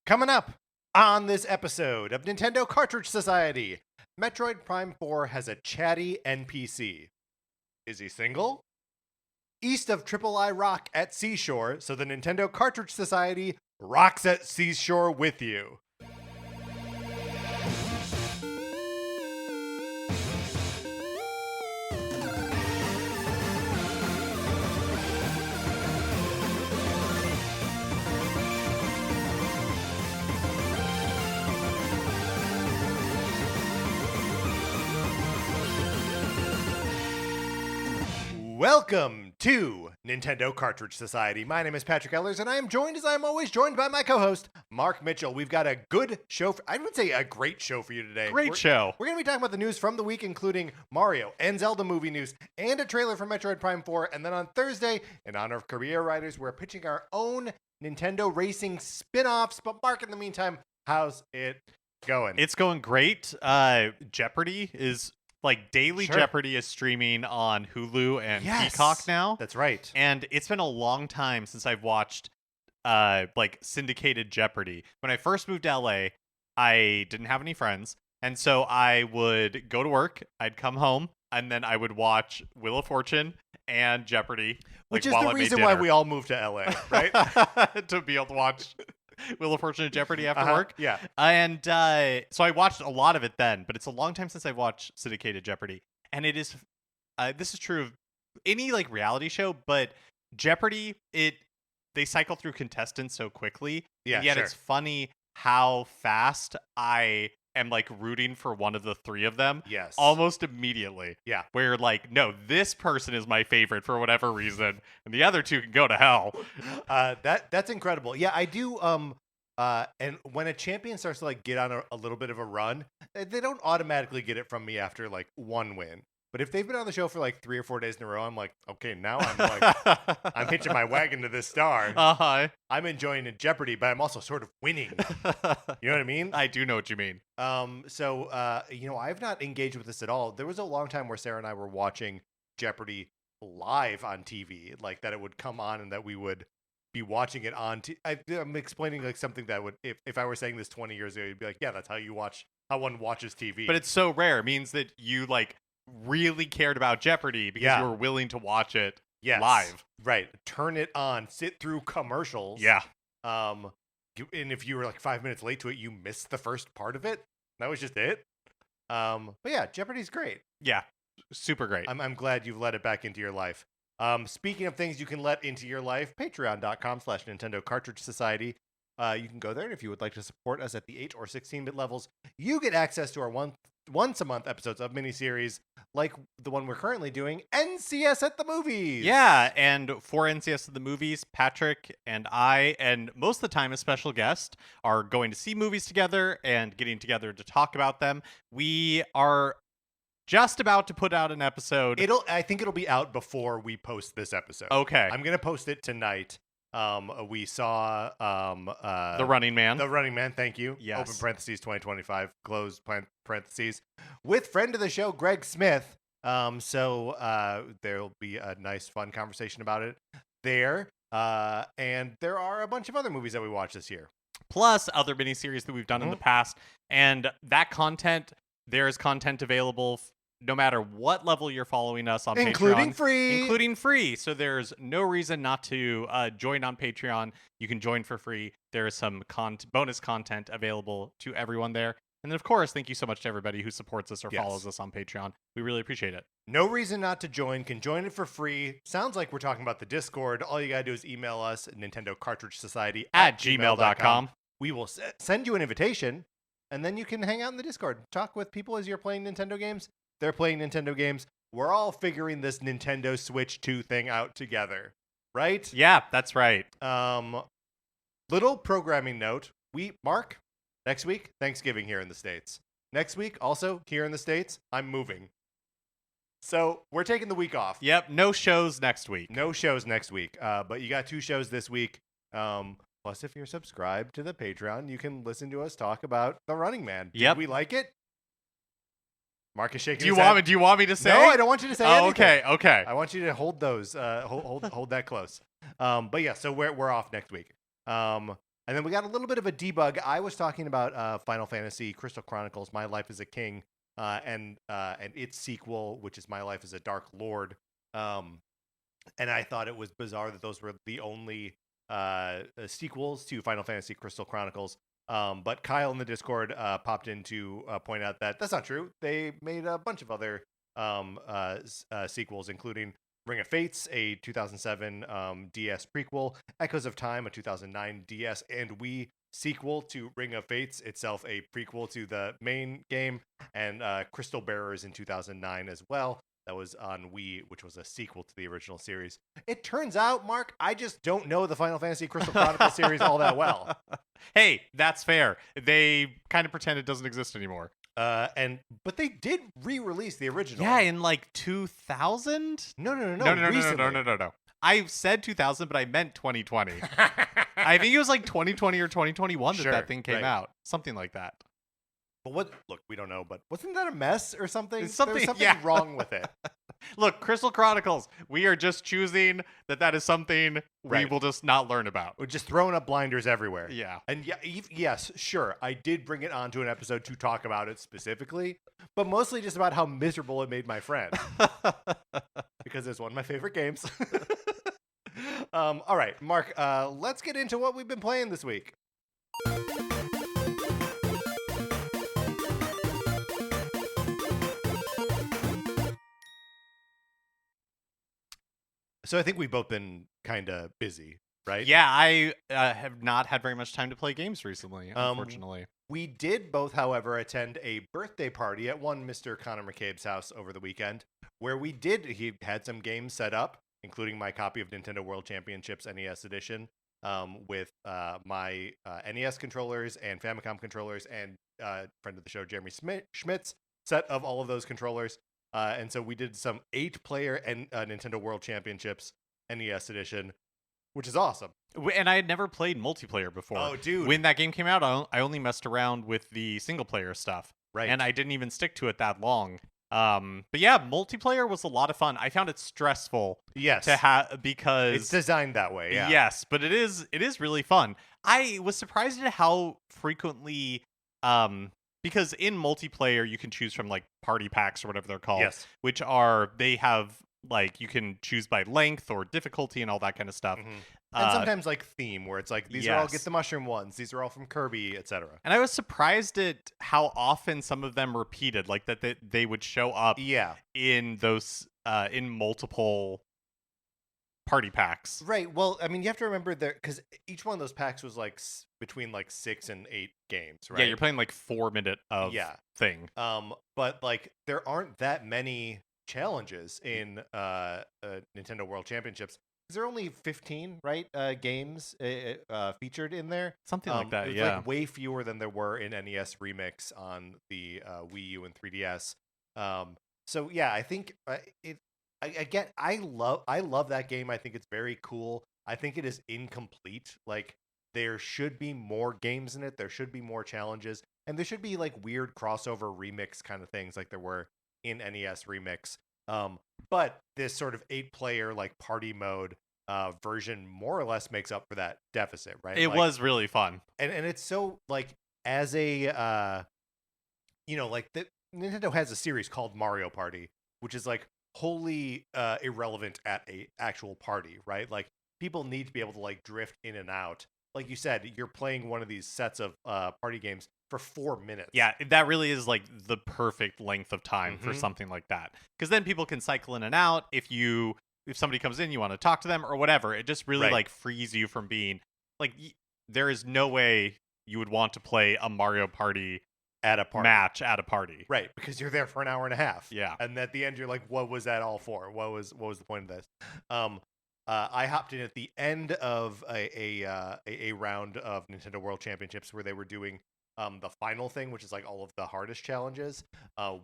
Coming up on this episode of Nintendo Cartridge Society, Metroid Prime 4 has a chatty NPC. Is he single? East of Triple I Rock at Seashore, so the Nintendo Cartridge Society rocks at Seashore with you. Welcome to Nintendo Cartridge Society. My name is Patrick Ellers, and I am joined, as I am always joined, by my co-host, Mark Mitchell. We've got a good show, I would say a great show for you today. Great show. We're going to be talking about the news from the week, including Mario and Zelda movie news, and a trailer for Metroid Prime 4. And then on Thursday, in honor of career riders, we're pitching our own Nintendo racing spin-offs. But Mark, in the meantime, how's it going? It's going great. Jeopardy is... Daily Sure. Jeopardy is streaming on Hulu and Peacock now. That's right. And it's been a long time since I've watched syndicated Jeopardy. When I first moved to LA, I didn't have any friends. And so I would go to work, I'd come home, and then I would watch Wheel of Fortune and Jeopardy. Which is the reason why we all moved to LA, right? To be able to watch Wheel of Fortune and Jeopardy after work. Yeah. And so I watched a lot of it then, but it's a long time since I've watched syndicated Jeopardy. And it is, this is true of any reality show, but Jeopardy, they cycle through contestants so quickly. Yeah, and yet sure. it's funny how fast I am rooting for one of the three of them. Yes. Almost immediately. Yeah. Where no, this person is my favorite for whatever reason, and the other two can go to hell. That's incredible. Yeah, I do. And when a champion starts to get on a little bit of a run, they don't automatically get it from me after one win. But if they've been on the show for 3 or 4 days in a row, I'm okay, now I'm I'm hitching my wagon to this star. I'm enjoying Jeopardy, but I'm also sort of winning. You know what I mean? I do know what you mean. So I've not engaged with this at all. There was a long time where Sarah and I were watching Jeopardy live on TV, that it would come on and that we would be watching it on I'm explaining something that would, if I were saying this 20 years ago, you'd be yeah, that's how one watches TV. But it's so rare. It means that you really cared about Jeopardy because you were willing to watch it live. Right. Turn it on, sit through commercials. Yeah. And if you were 5 minutes late to it, you missed the first part of it. That was just it. But yeah, Jeopardy's great. Yeah. Super great. I'm glad you've let it back into your life. Speaking of things you can let into your life, patreon.com/Nintendo Cartridge Society. You can go there, and if you would like to support us at the 8 or 16-bit levels, you get access to our once-a-month episodes of miniseries, like the one we're currently doing, NCS at the Movies. Yeah, and for NCS at the Movies, Patrick and I, and most of the time a special guest, are going to see movies together and getting together to talk about them. We are just about to put out an episode. I think it'll be out before we post this episode. Okay. I'm going to post it tonight. We saw The Running Man. The Running Man, thank you. Yes. Open parentheses 2025, close parentheses. With friend of the show, Greg Smith. So there'll be a nice, fun conversation about it there. And there are a bunch of other movies that we watched this year. Plus other miniseries that we've done in the past. And that content, there is content available no matter what level you're following us on Including Patreon. free. Including free. So there's no reason not to join on Patreon. You can join for free. There is some bonus content available to everyone there. And then, of course, thank you so much to everybody who supports us or follows us on Patreon. We really appreciate it. No reason not to join. Can join it for free. Sounds like we're talking about the Discord. All you got to do is email us at Nintendo Cartridge Society at gmail.com. We will send you an invitation, and then you can hang out in the Discord. Talk with people as you're playing Nintendo games. They're playing Nintendo games. We're all figuring this Nintendo Switch 2 thing out together, right? Yeah, that's right. Little programming note. Mark, next week, Thanksgiving here in the States. Next week, also here in the States, I'm moving. So we're taking the week off. Yep, no shows next week. No shows next week. But you got 2 shows this week. Plus, if you're subscribed to the Patreon, you can listen to us talk about The Running Man. Did we like it? Mark is shaking his head. Do you want me to say? No, I don't want you to say anything. Okay. I want you to hold those. Hold that close. But yeah, so we're off next week. And And then we got a little bit of a debug. I was talking about Final Fantasy Crystal Chronicles: My Life as a King, and its sequel, which is My Life as a Dark Lord. And I thought it was bizarre that those were the only sequels to Final Fantasy Crystal Chronicles. But Kyle in the Discord popped in to point out that that's not true. They made a bunch of other sequels, including Ring of Fates, a 2007 DS prequel, Echoes of Time, a 2009 DS and Wii sequel to Ring of Fates, itself a prequel to the main game, and Crystal Bearers in 2009 as well. That was on Wii, which was a sequel to the original series. It turns out, Mark, I just don't know the Final Fantasy Crystal Chronicles series all that well. Hey, that's fair. They kind of pretend it doesn't exist anymore. But they did re-release the original. Yeah, in like 2000? No. No. I said 2000, but I meant 2020. I think it was like 2020 or 2021 that thing came out. Something like that. But look, we don't know, but wasn't that a mess or something? There's something wrong with it. Look, Crystal Chronicles, we are just choosing that is something we will just not learn about. We're just throwing up blinders everywhere. Yeah. And yes, sure, I did bring it onto an episode to talk about it specifically, but mostly just about how miserable it made my friend. Because it's one of my favorite games. All right, Mark, let's get into what we've been playing this week. So I think we've both been kind of busy, right? Yeah, I have not had very much time to play games recently, unfortunately. We did both, however, attend a birthday party at one Mr. Connor McCabe's house over the weekend, where he had some games set up, including my copy of Nintendo World Championships NES Edition, with my NES controllers and Famicom controllers, and friend of the show, Jeremy Schmidt's set of all of those controllers. And so we did some 8-player and Nintendo World Championships NES Edition, which is awesome. And I had never played multiplayer before. Oh, dude. When that game came out, I only messed around with the single-player stuff. Right. And I didn't even stick to it that long. But yeah, multiplayer was a lot of fun. I found it stressful. Yes. To have because it's designed that way. Yeah. Yes, but it is really fun. I was surprised at how frequently because in multiplayer you can choose from like party packs or whatever they're called. Yes. Which they have like you can choose by length or difficulty and all that kind of stuff. Mm-hmm. And sometimes like theme, where it's like these are all get the mushroom ones, these are all from Kirby, etc. And I was surprised at how often some of them repeated, like that they would show up in those in multiple party packs. Right. Well, I mean, you have to remember because each one of those packs was like between like 6 and 8 games, right? Yeah, you're playing like 4 minute of thing. But like there aren't that many challenges in Nintendo World Championships. There are only 15, right? Games featured in there. Something like that, it's like way fewer than there were in NES Remix on the Wii U and 3DS. So yeah, I think I love that game. I think it's very cool. I think it is incomplete. Like there should be more games in it. There should be more challenges, and there should be like weird crossover remix kind of things like there were in NES Remix. But this sort of 8-player like party mode version more or less makes up for that deficit, right? It was really fun. And it's so like as a like Nintendo has a series called Mario Party, which is like wholly irrelevant at a actual party, right? Like people need to be able to like drift in and out. Like you said, you're playing one of these sets of party games for 4 minutes. Yeah, that really is like the perfect length of time for something like that. Because then people can cycle in and out. If somebody comes in, you want to talk to them or whatever. It just really like frees you from being like there is no way you would want to play a Mario Party match at a party. Right, because you're there for an hour and a half. Yeah. And at the end you're like, what was that all for? What was the point of this? I hopped in at the end of a round of Nintendo World Championships where they were doing the final thing, which is like all of the hardest challenges.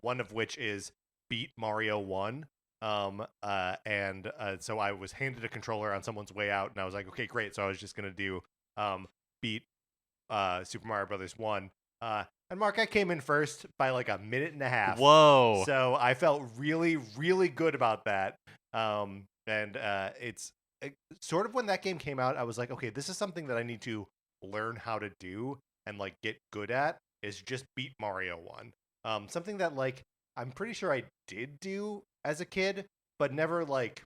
One of which is beat Mario 1. So I was handed a controller on someone's way out, and I was like, okay, great. So I was just gonna do beat Super Mario Brothers 1. And Mark, I came in first by like a minute and a half. Whoa! So I felt really, really good about that. It's sort of when that game came out, I was like, okay, this is something that I need to learn how to do and like get good at is just beat Mario 1. Something that like I'm pretty sure I did do as a kid, but never like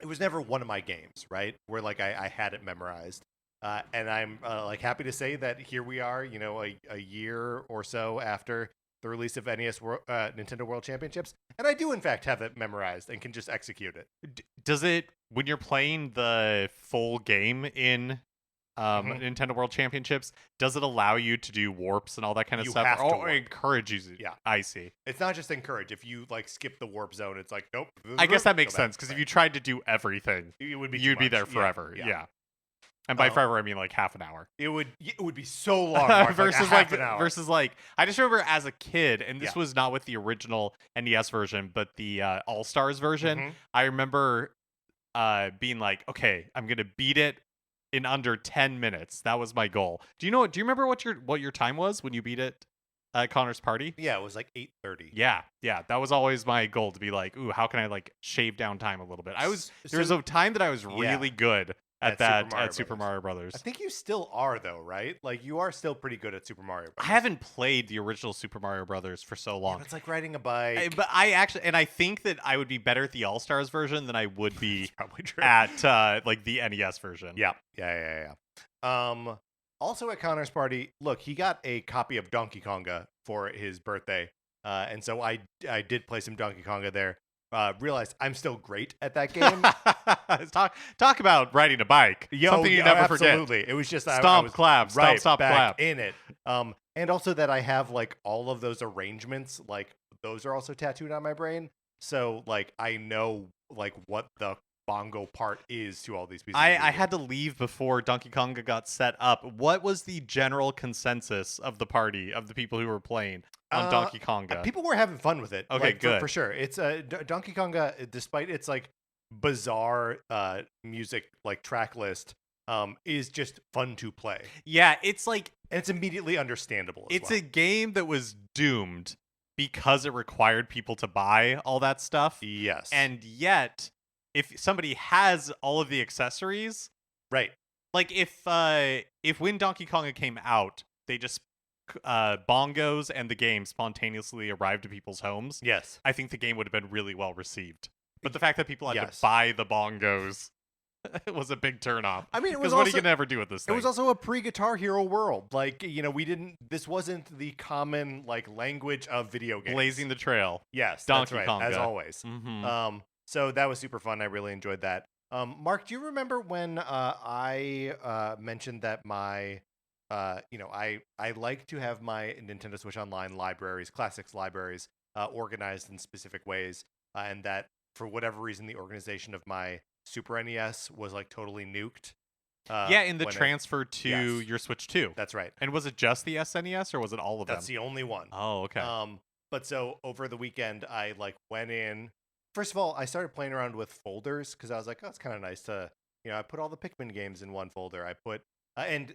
it was never one of my games, right? Where like I had it memorized. And I'm like happy to say that here we are, a year or so after the release of Nintendo World Championships, and I do in fact have it memorized and can just execute it. Does it, when you're playing the full game in Mhm. Nintendo World Championships, does it allow you to do warps and all that kind of You stuff? have to Or warp. encourages you? Yeah. I see. It's not just encourage. If you like skip the warp zone, it's like nope. I guess that go makes back. sense, because if Right. you tried to do everything, It would be too you'd be much. there Yeah, forever. yeah. Yeah. And by Uh, forever, I mean like half an hour. It would be so long, Mark, versus like a half an hour. versus like, I just remember as a kid, and this Yeah. was not with the original NES version, but the All Stars version. Mhm. I remember being like, okay, I'm gonna beat it in under 10 minutes. That was my goal. Do you remember what your time was when you beat it at Connor's party? Yeah, it was like 8:30. Yeah, that was always my goal, to be like, ooh, how can I like shave down time a little bit? There was a time that I was really good at Super Mario Brothers. I think you still are though, right? Like you are still pretty good at Super Mario Brothers. I haven't played the original Super Mario Brothers for so long. It's like riding a bike. But I think that I would be better at the All Stars version than I would be Probably true. at like the NES version. Yeah. Also at Connor's party, look, he got a copy of Donkey Konga for his birthday, and so I did play some Donkey Konga there. Realized I'm still great at that game. Talk about riding a bike. Something you never forget. Absolutely. It was just Stomp, I was clap, right stop, back clap. in it. And also that I have like all of those arrangements, like those are also tattooed on my brain. So like I know like what the bongo part is to all these pieces. I had to leave before Donkey Konga got set up. What was the general consensus of the party, of the people who were playing on Donkey Konga? People were having fun with it. Okay, like, good. For sure. It's Donkey Konga, despite its like bizarre music like track list, is just fun to play. Yeah, it's like, and it's immediately understandable. It's a game that was doomed because it required people to buy all that stuff. Yes. And yet, if somebody has all of the accessories, right? Like if when Donkey Konga came out, they just bongos and the game spontaneously arrived to people's homes. Yes, I think the game would have been really well received. But the fact that people had to Yes. buy the bongos was a big turnoff. I mean, it was because what are you also- gonna ever do with this It thing? was also a pre-Guitar Hero world. Like, this wasn't the common like language of video games. blazing the trail. Yes, Donkey that's right, Konga. as always. Mhm. So that was super fun. I really enjoyed that. Mark, do you remember when I mentioned that my I like to have my Nintendo Switch Online libraries, classics libraries, organized in specific ways, and that for whatever reason the organization of my Super NES was like totally nuked. Yeah, in the when it- transfer to Yes. your Switch 2. That's right. And was it just the SNES or was it all of That's them? the only one. Oh, okay. But so over the weekend, I like went in. First of all, I started playing around with folders because I was like, oh, it's kind of nice to, I put all the Pikmin games in one folder. I put and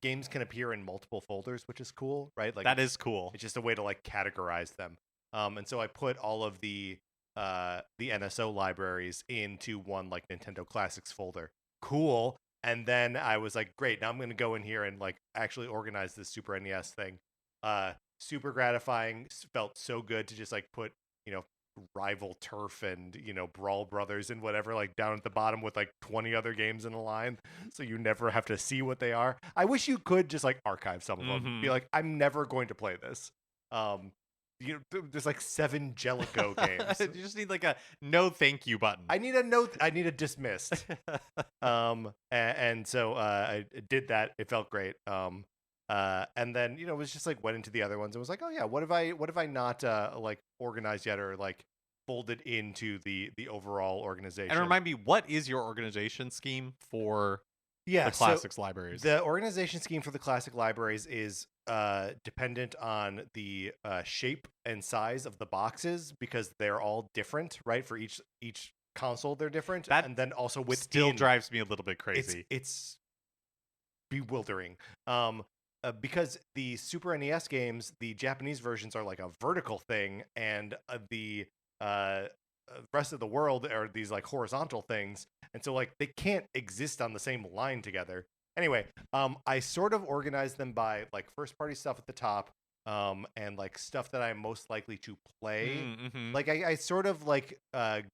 games can appear in multiple folders, which is cool, right? Like that is cool. it's just a way to like categorize them. And so I put all of the NSO libraries into one like Nintendo Classics folder. Cool. And then I was like, great, now I'm going to go in here and like actually organize this Super NES thing. Super gratifying. Felt so good to just like put, Rival Turf and, Brawl Brothers and whatever like down at the bottom with like 20 other games in a line. So you never have to see what they are. I wish you could just like archive some of them. Be like, I'm never going to play this. There's like 7 Jellico games. You just need like a no thank you button. I need a note. I need a dismissed. And so I did that. It felt great. And then it was just like went into the other ones and was like, oh yeah, what have I not like organized yet or like folded into the overall organization? And remind me, what is your organization scheme for the classics libraries? The organization scheme for the classic libraries is dependent on the shape and size of the boxes because they're all different, right? For each console, they're different. And then also within, still drives me a little bit crazy. It's bewildering. Because the Super NES games, the Japanese versions are like a vertical thing, and the rest of the world are these like horizontal things, and so like they can't exist on the same line together. Anyway, I sort of organized them by like first party stuff at the top, and like stuff that I'm most likely to play. Mm-hmm. Like I sort of like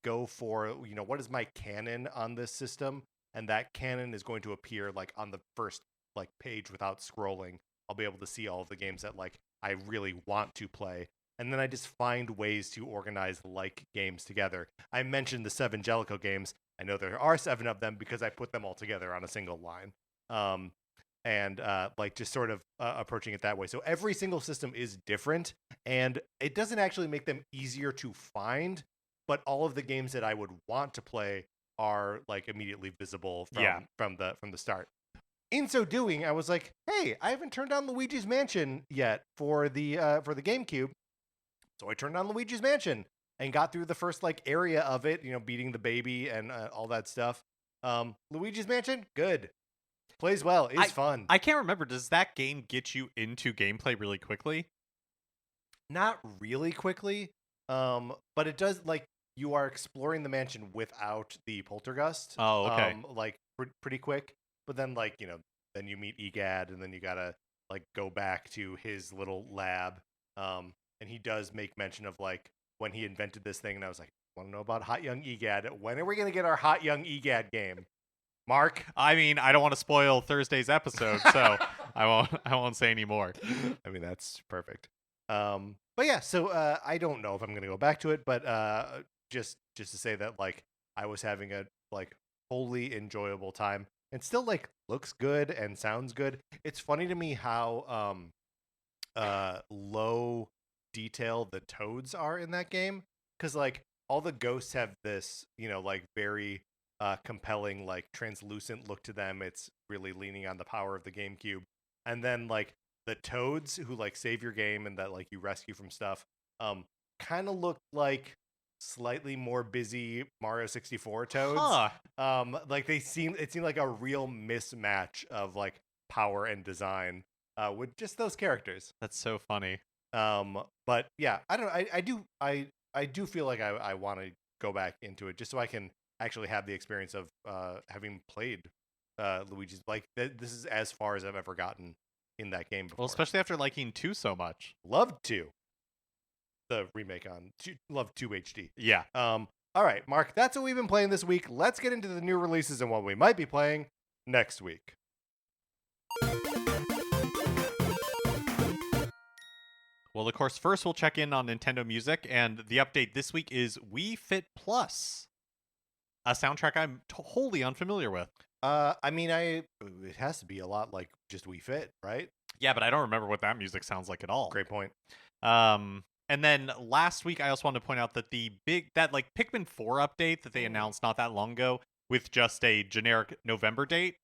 go for, what is my canon on this system, and that canon is going to appear like on the first like page without scrolling. I'll be able to see all of the games that like I really want to play. And then I just find ways to organize like games together. I mentioned the 7 Jellico games. I know there are 7 of them because I put them all together on a single line. Um, and like just sort of approaching it that way. So every single system is different, and it doesn't actually make them easier to find, but all of the games that I would want to play are like immediately visible from the start. In so doing, I was like, hey, I haven't turned on Luigi's Mansion yet for the GameCube. So I turned on Luigi's Mansion and got through the first like area of it, beating the baby and all that stuff. Luigi's Mansion, good. Plays well, is fun. I can't remember. Does that game get you into gameplay really quickly? Not really quickly, but it does, like, you are exploring the mansion without the poltergust. Oh, okay. Like pretty quick. But then like, then you meet Egad, and then you gotta like go back to his little lab. And he does make mention of like when he invented this thing, and I was like, I want to know about Hot Young Egad. When are we gonna get our Hot Young Egad game? Mark? I mean, I don't want to spoil Thursday's episode, so I won't say any more. I mean, that's perfect. But yeah, so I don't know if I'm gonna go back to it, but just to say that like I was having a like wholly enjoyable time, and still like looks good and sounds good. It's funny to me how low detail the toads are in that game, because like all the ghosts have this like very compelling like translucent look to them. It's really leaning on the power of the GameCube. And then like the toads who like save your game and that like you rescue from stuff kind of look like slightly more busy Mario 64 toads. Like it seemed like a real mismatch of like power and design with just those characters. That's so funny. But yeah, I don't know. I do feel like I want to go back into it just so I can actually have the experience of having played Luigi's. Like this is as far as I've ever gotten in that game before. Well, especially after liking 2 so much. Loved 2. The remake on Love 2 HD. Yeah. All right, Mark, that's what we've been playing this week. Let's get into the new releases and what we might be playing next week. Well, of course, first we'll check in on Nintendo Music, and the update this week is Wii Fit Plus, a soundtrack I'm wholly unfamiliar with. I mean, it has to be a lot like just Wii Fit, right? Yeah, but I don't remember what that music sounds like at all. Great point. And then last week, I also wanted to point out that that Pikmin 4 update that they announced not that long ago with just a generic November date,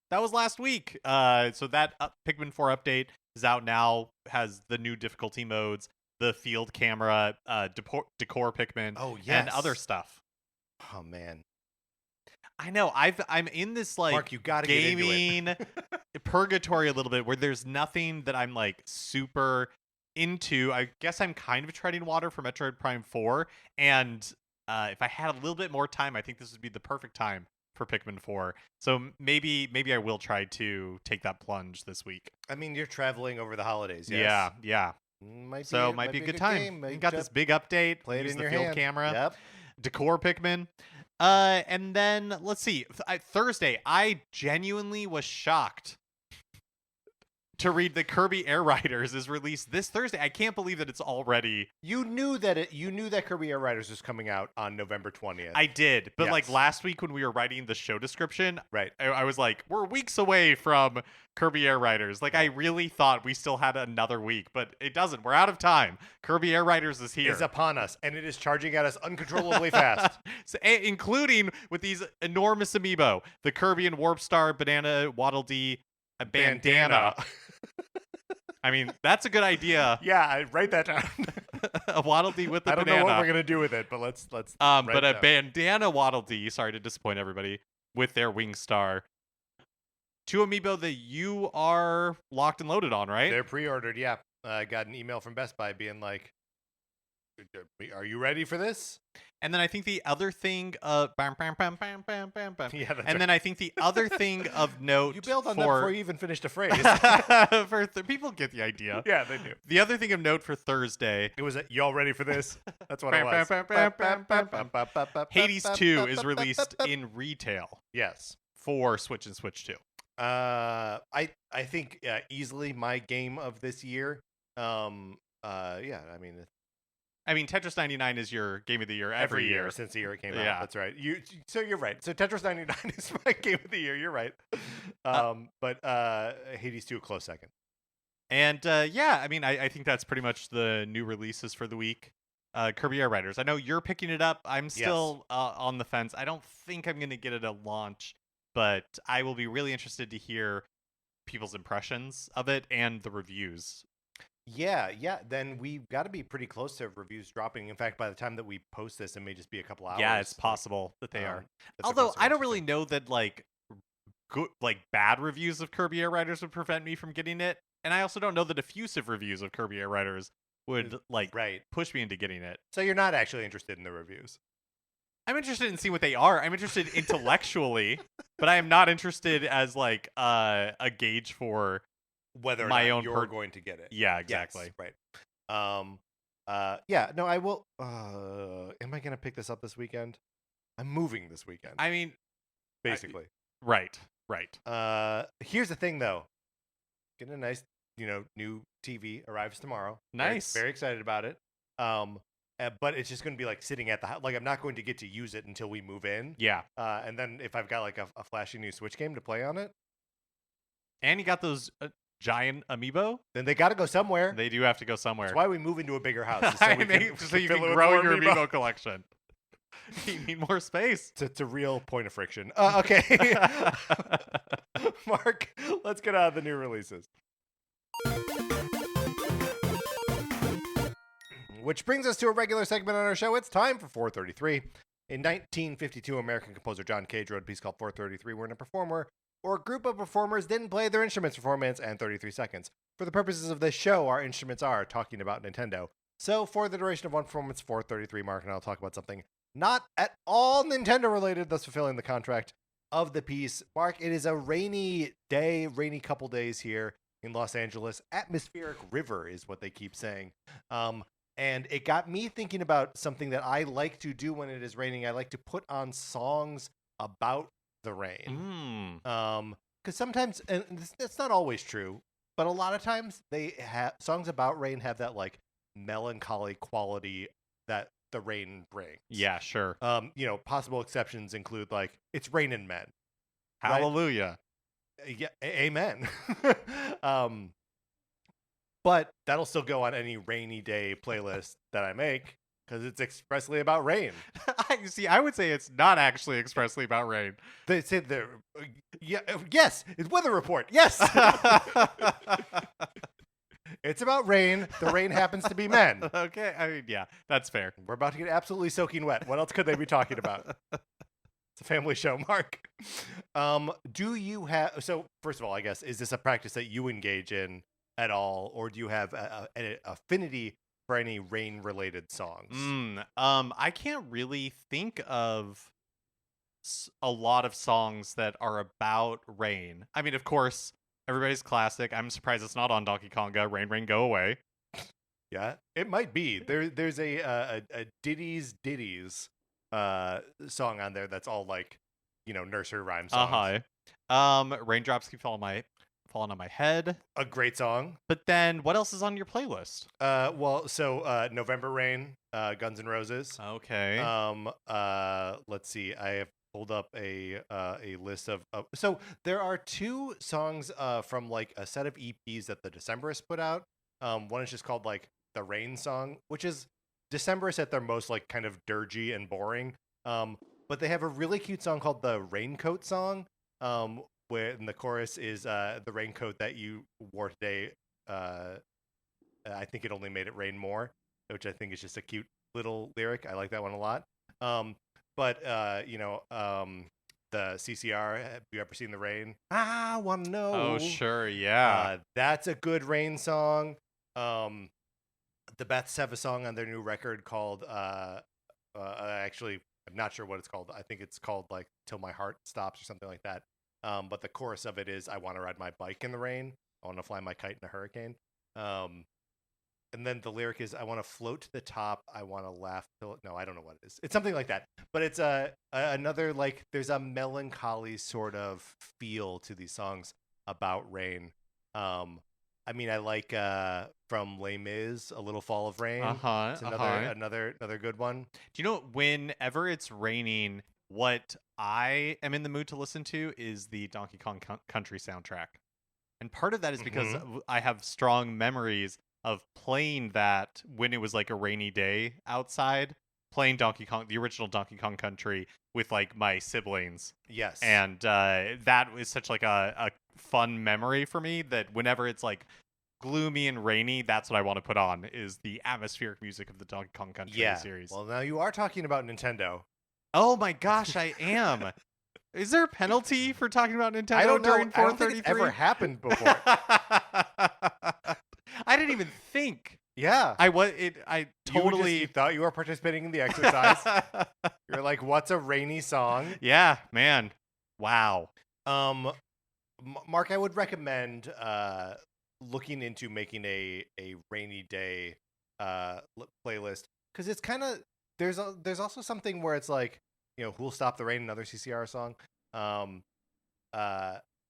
that was last week. So that Pikmin 4 update is out now, has the new difficulty modes, the field camera, decor Pikmin, and other stuff. Oh man, I know. I'm in this like Mark, you gotta gaming get into it. purgatory a little bit, where there's nothing that I'm like super into. I guess I'm kind of treading water for Metroid Prime 4, and if I had a little bit more time, I think this would be the perfect time for Pikmin 4. So maybe I will try to take that plunge this week. I mean, you're traveling over the holidays, yes? Yeah. Might be a good time. You got this big update. Play it use in the your field hand. camera. Yep. Decor Pikmin. And then let's see. Thursday, I genuinely was shocked to read that Kirby Air Riders is released this Thursday. I can't believe that it's already. You knew that Kirby Air Riders was coming out on November 20th. I did, but Yes. like last week when we were writing the show description, Right. I was like, we're weeks away from Kirby Air Riders. Like I really thought we still had another week, but it doesn't. We're out of time. Kirby Air Riders is here. It's upon us, and it is charging at us uncontrollably fast. So, including with these enormous amiibo, the Kirby and Warp Star Banana Waddle Dee bandana. I mean, that's a good idea. Yeah, I write that down. A Waddle Dee with the I don't banana. know what we're gonna do with it, but let's. But write a it down. bandana Waddle Dee. Sorry to disappoint everybody with their Wing Star. 2 amiibo that you are locked and loaded on, right? They're pre-ordered. Yeah, I got an email from Best Buy being like, Are you ready for this? And then I think the other thing, bam, bam, bam, bam, bam, bam, bam. Yeah, that's and then I think the other thing of note You bailed on that for before you even finished a phrase. people get the idea. Yeah, they do. The other thing of note for Thursday, It was y'all ready for this? That's what it Bam, was. bam, bam, bam, bam, bam. Hades 2 is released in retail Yes. for Switch and Switch 2. I think easily my game of this year. Yeah, I mean, Tetris 99 is your game of the year every year. since the year it came Yeah. out. That's right. So you're right. So Tetris 99 is my game of the year. You're right. But Hades 2 a close second. And yeah, I mean, I think that's pretty much the new releases for the week. Kirby Air Riders. I know you're picking it up. I'm still on the fence. I don't think I'm going to get it at launch, but I will be really interested to hear people's impressions of it and the reviews. Yeah. Then we've got to be pretty close to reviews dropping. In fact, by the time that we post this, it may just be a couple hours. Yeah, it's possible that they are. that's Although supposed to I be don't really interesting. know that good bad reviews of Kirby Air Riders would prevent me from getting it, and I also don't know that effusive reviews of Kirby Air Riders would right. push me into getting it. So you're not actually interested in the reviews. I'm interested in seeing what they are. I'm interested intellectually, but I am not interested as a gauge for Whether or my not own you're going to get it. Yeah, exactly. Yes, right. Yeah, no, I will. Am I going to pick this up this weekend? I'm moving this weekend. I mean, basically. Right. Here's the thing, though. Getting a nice, new TV arrives tomorrow. Nice. Very excited about it. But it's just going to be like sitting at the house. Like I'm not going to get to use it until we move in. Yeah. And then if I've got like a flashy new Switch game to play on it, and you got those giant amiibo, then they got to go somewhere. They do have to go somewhere. That's why we move into a bigger house, so you can grow your amiibo collection. You need more space. It's a real point of friction. Okay. Mark, let's get out of the new releases. Which brings us to a regular segment on our show. It's time for 433. In 1952, American composer John Cage wrote a piece called 433, wherein a performer or a group of performers didn't play their instruments for 4 minutes and 33 seconds. For the purposes of this show, our instruments are talking about Nintendo. So for the duration of one performance, 433, Mark and I'll talk about something not at all Nintendo related, thus fulfilling the contract of the piece. Mark, it is a rainy couple days here in Los Angeles. Atmospheric river is what they keep saying. And it got me thinking about something that I like to do when it is raining. I like to put on songs about the rain. Because sometimes, and that's not always true, but a lot of times they have songs about rain have that like melancholy quality that the rain brings. Yeah, sure. Possible exceptions include like It's Raining Men. Hallelujah. Right? Yeah, amen. But that'll still go on any rainy day playlist that I make because it's expressly about rain. I would say it's not actually expressly about rain. They say yes, it's Weather Report. Yes. It's about rain. The rain happens to be men. Okay. I mean, yeah, that's fair. We're about to get absolutely soaking wet. What else could they be talking about? It's a family show, Mark. Do you have... So, first of all, I guess, is this a practice that you engage in at all, or do you have an affinity for any rain-related songs? I can't really think of a lot of songs that are about rain. I mean, of course, everybody's classic. I'm surprised it's not on Donkey Konga. Rain, Rain, Go Away. Yeah, it might be. There's a Ditties song on there that's all like, nursery rhyme songs. Raindrops Keep Falling on My Head. A great song. But then what else is on your playlist? November Rain, Guns N' Roses. Okay. Let's see. I have pulled up a list of so there are two songs from like a set of EPs that the Decemberists put out. One is just called like The Rain Song, which is Decemberists at their most like kind of dirgy and boring. But they have a really cute song called The Raincoat Song, where in the chorus is the raincoat that you wore today. I think it only made it rain more, which I think is just a cute little lyric. I like that one a lot. The CCR, have you ever seen The Rain? I want to know. Oh, sure, yeah. That's a good rain song. the Beths have a song on their new record called actually I'm not sure what it's called. I think it's called like Till My Heart Stops or something like that. But the chorus of it is I want to ride my bike in the rain. I want to fly my kite in a hurricane. And then the lyric is I want to float to the top. I want to laugh till no, I don't know what it is. It's something like that. But it's another like there's a melancholy sort of feel to these songs about rain. I mean, I like from Les Mis, A Little Fall of Rain. It's another good one. Do you know whenever it's raining, what I am in the mood to listen to is the Donkey Kong Country soundtrack, and part of that is because I have strong memories of playing that when it was like a rainy day outside, playing Donkey Kong, the original Donkey Kong Country with like my siblings. Yes, and that was such like a fun memory for me that whenever it's like gloomy and rainy, that's what I want to put on is the atmospheric music of the Donkey Kong Country series. Well, now you are talking about Nintendo. Oh my gosh, I am. Is there a penalty for talking about Nintendo I don't know. during 433? I don't think it's ever happened before. I didn't even think. Yeah. I totally you thought you were participating in the exercise. You're like, what's a rainy song? Yeah, man. Wow. Mark, I would recommend looking into making a rainy day playlist because it's kind of there's also something where it's like, you know, Who'll Stop the Rain, another CCR song.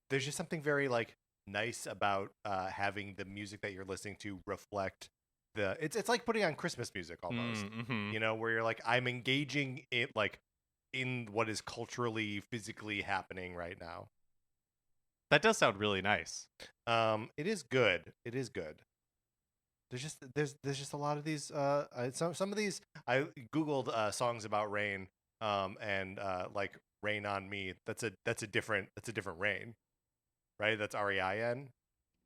There's just something very like nice about having the music that you're listening to reflect it's like putting on Christmas music almost. You know, where you're like, I'm engaging it like in what is culturally, physically happening right now. That does sound really nice. It is good. It is good. There's just a lot of these. Some of these I googled songs about rain. And like Rain on Me. That's a different rain, right? That's REIN.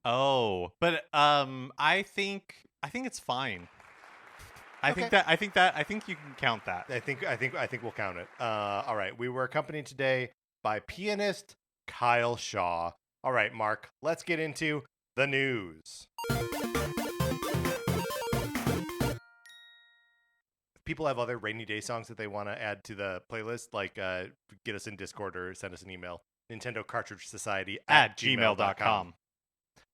Oh, but I think it's fine. I think you can count that. I think we'll count it. All right. We were accompanied today by pianist Kyle Shaw. All right, Mark, let's get into the news. If people have other rainy day songs that they want to add to the playlist, like get us in Discord or send us an email. Nintendo Cartridge Society at gmail.com.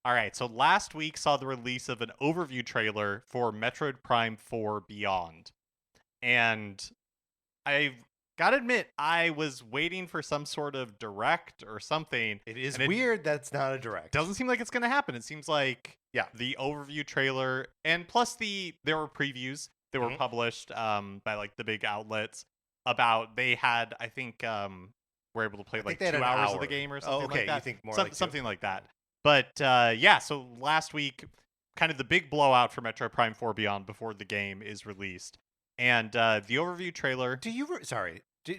All right, so last week saw the release of an overview trailer for Metroid Prime 4 Beyond. And I've got to admit, I was waiting for some sort of direct or something. It is weird that's not a direct. Doesn't seem like it's going to happen. It seems like the overview trailer, and plus there were previews that were published by like the big outlets about they had, I think, were able to play like 2 hours of the game or something like that. You think more like something like that. But so last week, kind of the big blowout for Metroid Prime 4 Beyond before the game is released. And the overview trailer... Do you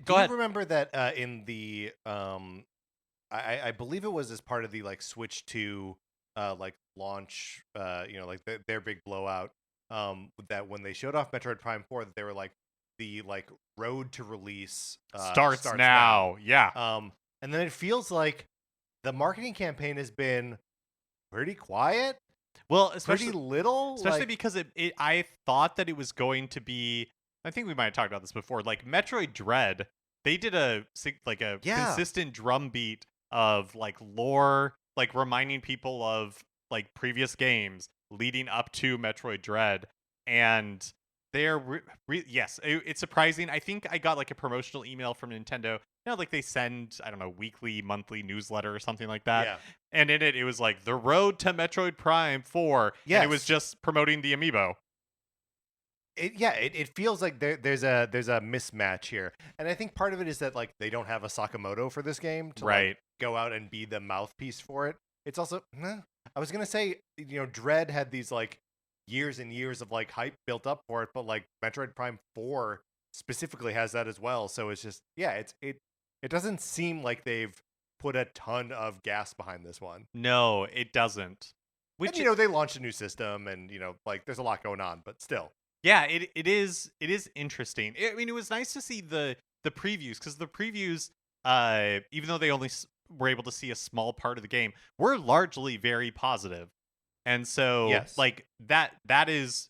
remember that in the... I believe it was as part of the like Switch 2 like launch, like their big blowout, that when they showed off Metroid Prime 4, that they were like, the like road to release starts now. Yeah. And then it feels like the marketing campaign has been pretty quiet. Well, pretty little. Especially because I thought that it was going to be, I think we might have talked about this before, like Metroid Dread, they did a consistent drum beat of like lore, like reminding people of like previous games leading up to Metroid Dread. And they're yes, it's surprising. I think I got like a promotional email from Nintendo. Like they send, I don't know, weekly, monthly newsletter or something like that. Yeah. And in it was like the road to Metroid Prime 4. Yes. And it was just promoting the amiibo. It feels like there's a mismatch here. And I think part of it is that like they don't have a Sakamoto for this game to like go out and be the mouthpiece for it. It's also, I was going to say, Dread had these like years and years of like hype built up for it, but like Metroid Prime 4 specifically has that as well. So it's just, it doesn't seem like they've put a ton of gas behind this one. No, it doesn't. Which, they launched a new system and, like there's a lot going on, but still. Yeah, it is interesting. I mean, it was nice to see the previews, because the previews, even though they only were able to see a small part of the game, were largely very positive. And so, like, that is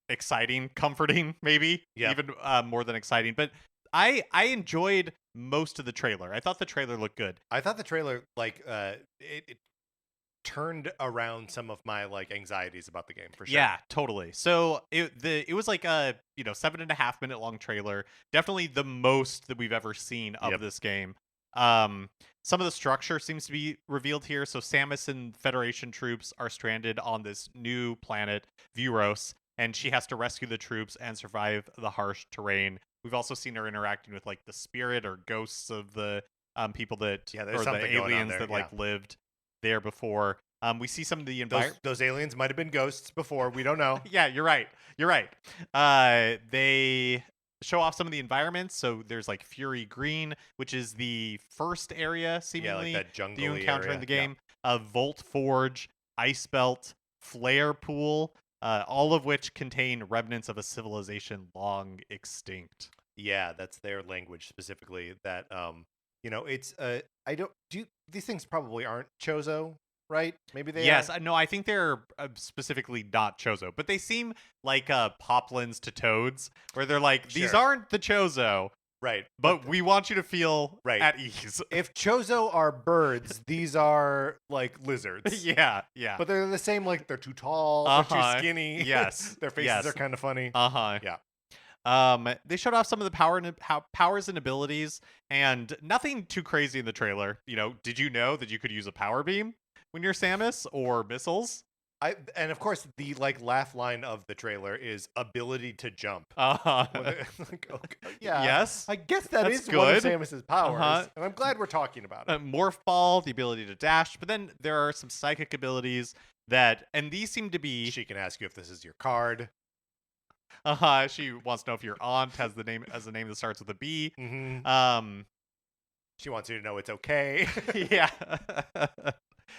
exciting, comforting, maybe Yep. even more than exciting. But I enjoyed most of the trailer. I thought the trailer looked good. I thought the trailer it turned around some of my like anxieties about the game for sure. Yeah, totally. So it was like a 7.5 minute long trailer. Definitely the most that we've ever seen of Yep. this game. Some of the structure seems to be revealed here. So Samus and Federation troops are stranded on this new planet, Vuros, and she has to rescue the troops and survive the harsh terrain. We've also seen her interacting with like the spirit or ghosts of the people that Yeah, there's or the something going on aliens there, that like lived there before. We see some of the environment. Those aliens might have been ghosts before. We don't know. Yeah, you're right. You're right. They show off some of the environments. So there's like Fury Green, which is the first area seemingly that that you jungly encounter area. in the game. Volt Forge, Ice Belt, Flare Pool, all of which contain remnants of a civilization long extinct. Yeah, that's their language specifically. That it's I don't do these things probably aren't Chozo, right? Maybe they Yes, are. no, I think they're specifically not Chozo, but they seem like poplins to toads, where they're like, these Sure. aren't the Chozo, Right. but we want you to feel Right. at ease. If Chozo are birds, these are like lizards. yeah. But they're the same, like they're too tall, they're too skinny. Yes. Their faces Yes. are kind of funny. Uh-huh. Yeah. They showed off some of the powers and abilities, and nothing too crazy in the trailer. Did you know that you could use a power beam when you're Samus or missiles? And of course the like laugh line of the trailer is ability to jump. Uh-huh. Like, okay, yeah. Yes. I guess that's That's one of good. Samus's powers. Uh-huh. And I'm glad we're talking about it. Morph Ball, the ability to dash, but then there are some psychic abilities and these seem to be. She can ask you if this is your card. She wants to know if your aunt has a name that starts with a B. Mm-hmm. She wants you to know it's okay. Yeah.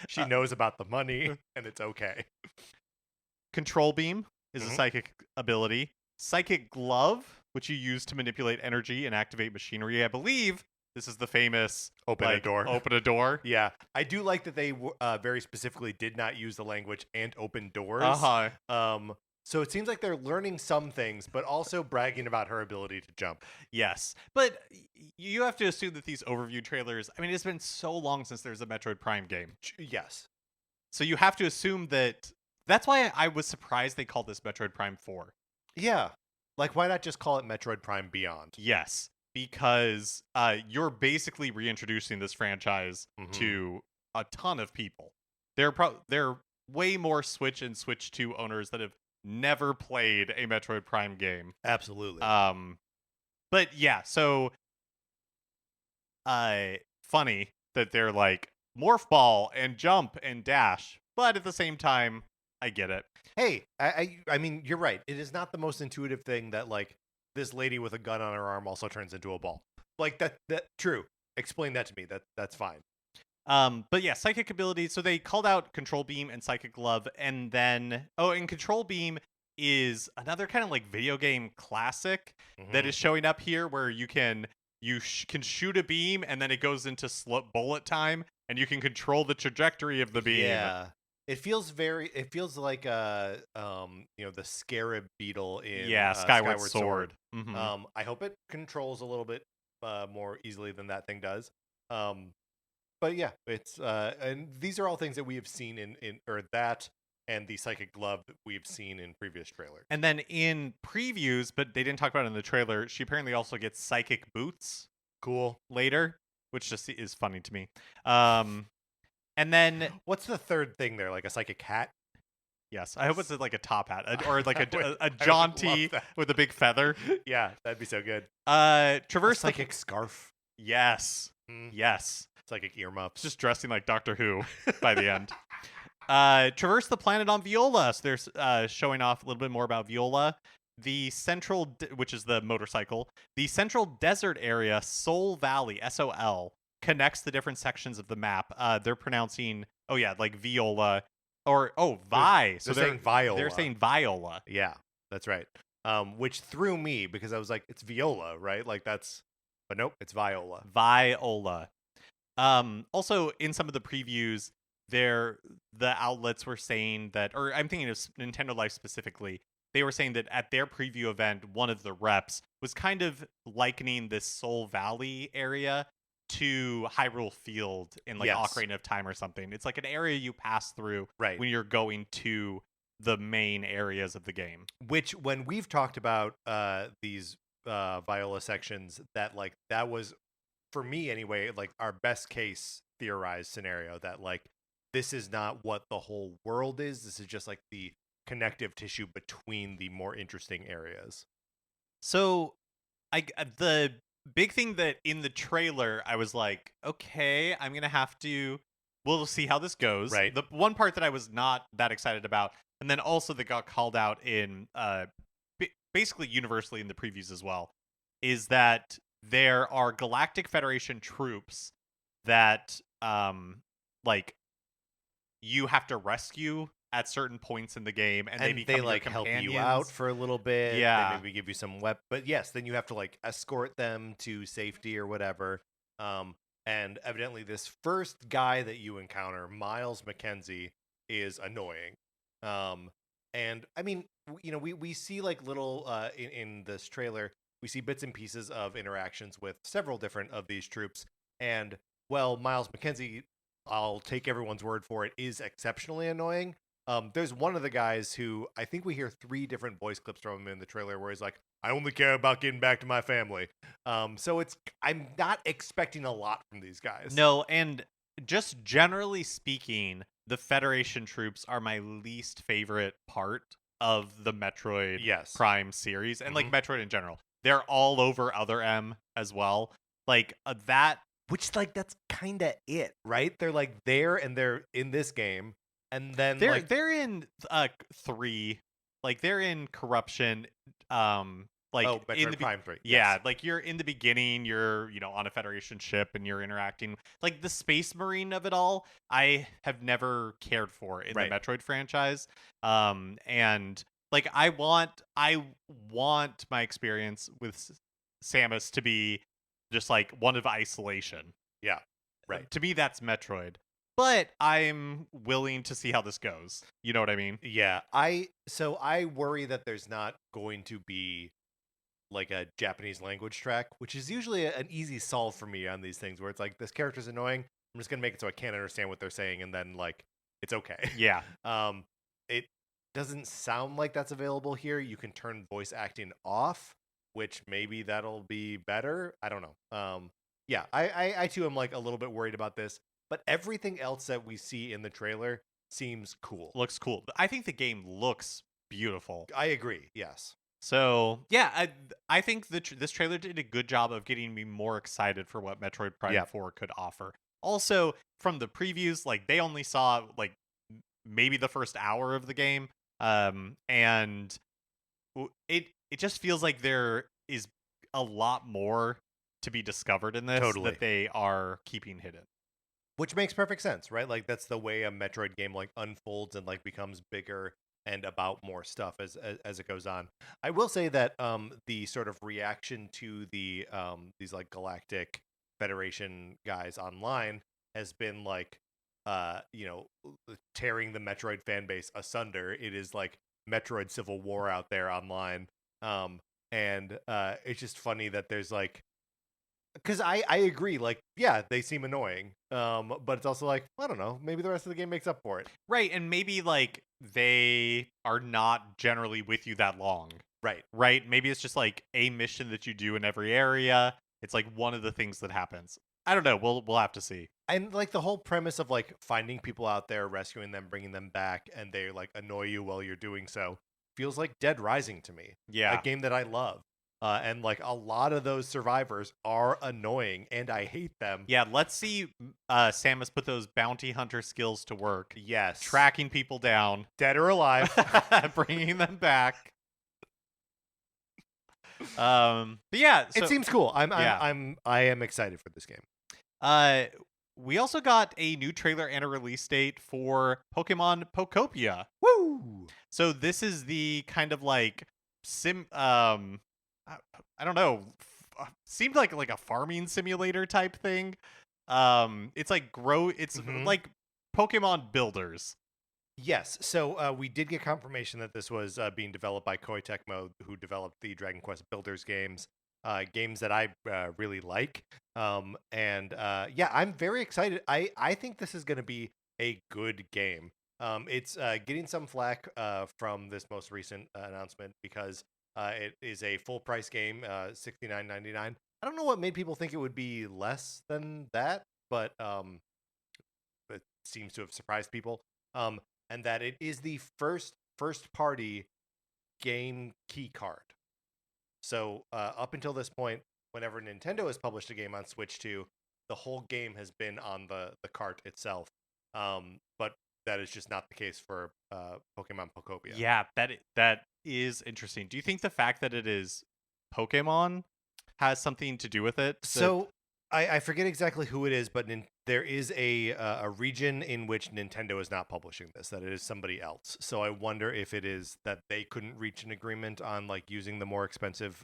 She knows about the money, and it's okay. Control Beam is a Mhm. psychic ability. Psychic Glove, which you use to manipulate energy and activate machinery. I believe this is the famous Open a door. Open a door. Yeah, I do like that they very specifically did not use the language and open doors. So it seems like they're learning some things, but also bragging about her ability to jump. Yes, but you have to assume that these overview trailers. I mean, it's been so long since there's a Metroid Prime game. Yes. So you have to assume that. That's why I was surprised they called this Metroid Prime 4. Yeah. Like, why not just call it Metroid Prime Beyond? Yes, because you're basically reintroducing this franchise to a ton of people. They're way more Switch and Switch 2 owners that have never played a Metroid Prime game. Absolutely. But yeah, so funny that they're like morph ball and jump and dash, but at the same time, I get it. Hey, I mean, you're right. It is not the most intuitive thing that like this lady with a gun on her arm also turns into a ball. Like that true. Explain that to me. That's fine. But yeah, psychic abilities. So they called out Control Beam and Psychic Glove, and then and Control Beam is another kind of like video game classic that is showing up here, where you can shoot a beam and then it goes into bullet time, and you can control the trajectory of the beam. Yeah. It feels like the scarab beetle in Skyward Sword. I hope it controls a little bit more easily than that thing does. But yeah, it's and these are all things that we have seen in that and the psychic glove that we've seen in previous trailers. And then in previews, but they didn't talk about it in the trailer, she apparently also gets psychic boots. Cool. Later, which just is funny to me. And then what's the third thing there? Like a psychic hat? Yes, I hope it's like a top hat or like a jaunty with a big feather. Yeah, that'd be so good. Traverse a psychic scarf. Yes. Yes. Psychic earmuffs. Just dressing like Doctor Who by the end. Traverse the planet on Viola. So they're showing off a little bit more about Viola. The central, which is the motorcycle, the central desert area, Sol Valley, SOL, connects the different sections of the map. They're pronouncing, like Viola, or Vi. So they're saying Viola. They're saying Viola. Yeah, that's right. Which threw me because I was like, it's Viola, right? Like but nope, it's Viola. Viola. Also, in some of the previews, the outlets were saying that, or I'm thinking of Nintendo Life specifically, they were saying that at their preview event, one of the reps was kind of likening this Soul Valley area to Hyrule Field in like Yes. Ocarina of Time or something. It's like an area you pass through Right. when you're going to the main areas of the game. Which, when we've talked about these Viola sections, that was, for me anyway, like our best case theorized scenario, that like this is not what the whole world is. This is just like the connective tissue between the more interesting areas. So, the big thing that in the trailer I was like, okay, I'm gonna have to. We'll see how this goes. Right. The one part that I was not that excited about, and then also that got called out in basically universally in the previews as well, is that there are Galactic Federation troops that like you have to rescue at certain points in the game, and they become like your help companions. you out for a little bit. Yeah. They maybe give you some but yes, then you have to like escort them to safety or whatever. And evidently this first guy that you encounter, Miles McKenzie, is annoying. And I mean, we see like little in this trailer, we see bits and pieces of interactions with several different of these troops, and well, Miles McKenzie, I'll take everyone's word for it, is exceptionally annoying. There's one of the guys who I think we hear 3 different voice clips from him in the trailer where he's like, I only care about getting back to my family. So I'm not expecting a lot from these guys. No, and just generally speaking, the Federation troops are my least favorite part of the Metroid Prime series, and like Metroid in general. They're all over Other M as well. Like that. Which, like, that's kind of it, right? They're like there, and they're in this game. And then they're in 3, like they're in Corruption, like Metroid Prime 3. Yeah, yes. like you're in the beginning, you're on a Federation ship and you're interacting. Like the Space Marine of it all, I have never cared for in the Metroid franchise. And like I want my experience with Samus to be just like one of isolation. Yeah, right. To me, that's Metroid. But I'm willing to see how this goes. You know what I mean? Yeah. I worry that there's not going to be like a Japanese language track, which is usually an easy solve for me on these things, where it's like, this character's annoying, I'm just gonna make it so I can't understand what they're saying, and then like it's okay. Yeah. It doesn't sound like that's available here. You can turn voice acting off, which maybe that'll be better. I don't know. Yeah, I too am like a little bit worried about this. But everything else that we see in the trailer seems cool. Looks cool. I think the game looks beautiful. I agree. Yes. So yeah, I think this trailer did a good job of getting me more excited for what Metroid Prime 4 could offer. Also, from the previews, like they only saw like maybe the first hour of the game, and it just feels like there is a lot more to be discovered in this that they are keeping hidden. Which makes perfect sense, right? Like that's the way a Metroid game like unfolds and like becomes bigger and about more stuff as it goes on. I will say that the sort of reaction to the these like Galactic Federation guys online has been like tearing the Metroid fan base asunder. It is like Metroid Civil War out there online. And it's just funny that there's like, because I agree, like, yeah, they seem annoying, but it's also like, I don't know, maybe the rest of the game makes up for it. Right, and maybe, like, they are not generally with you that long. Right. Maybe it's just, like, a mission that you do in every area. It's, like, one of the things that happens. I don't know, we'll have to see. And, like, the whole premise of, like, finding people out there, rescuing them, bringing them back, and they, like, annoy you while you're doing so, feels like Dead Rising to me. Yeah. A game that I love. And like a lot of those survivors are annoying, and I hate them. Yeah, let's see Samus put those bounty hunter skills to work. Yes, tracking people down, dead or alive, bringing them back. But yeah, so, it seems cool. I am excited for this game. We also got a new trailer and a release date for Pokemon Pokopia. Woo! So this is the kind of like I don't know. Seemed like a farming simulator type thing. It's like like Pokemon Builders. Yes, so we did get confirmation that this was being developed by Koei Tecmo, who developed the Dragon Quest Builders games, games that I really like. Yeah, I'm very excited. I think this is going to be a good game. It's getting some flack from this most recent announcement because it is a full price game, $69.99. I don't know what made people think it would be less than that, but it seems to have surprised people. Um, and that it is the first party game key card. So up until this point, whenever Nintendo has published a game on Switch 2, the whole game has been on the cart itself. But that is just not the case for Pokemon Pokopia. Yeah, that is interesting. Do you think the fact that it is Pokemon has something to do with it? So I forget exactly who it is, but there is a region in which Nintendo is not publishing this. That it is somebody else. So I wonder if it is that they couldn't reach an agreement on like using the more expensive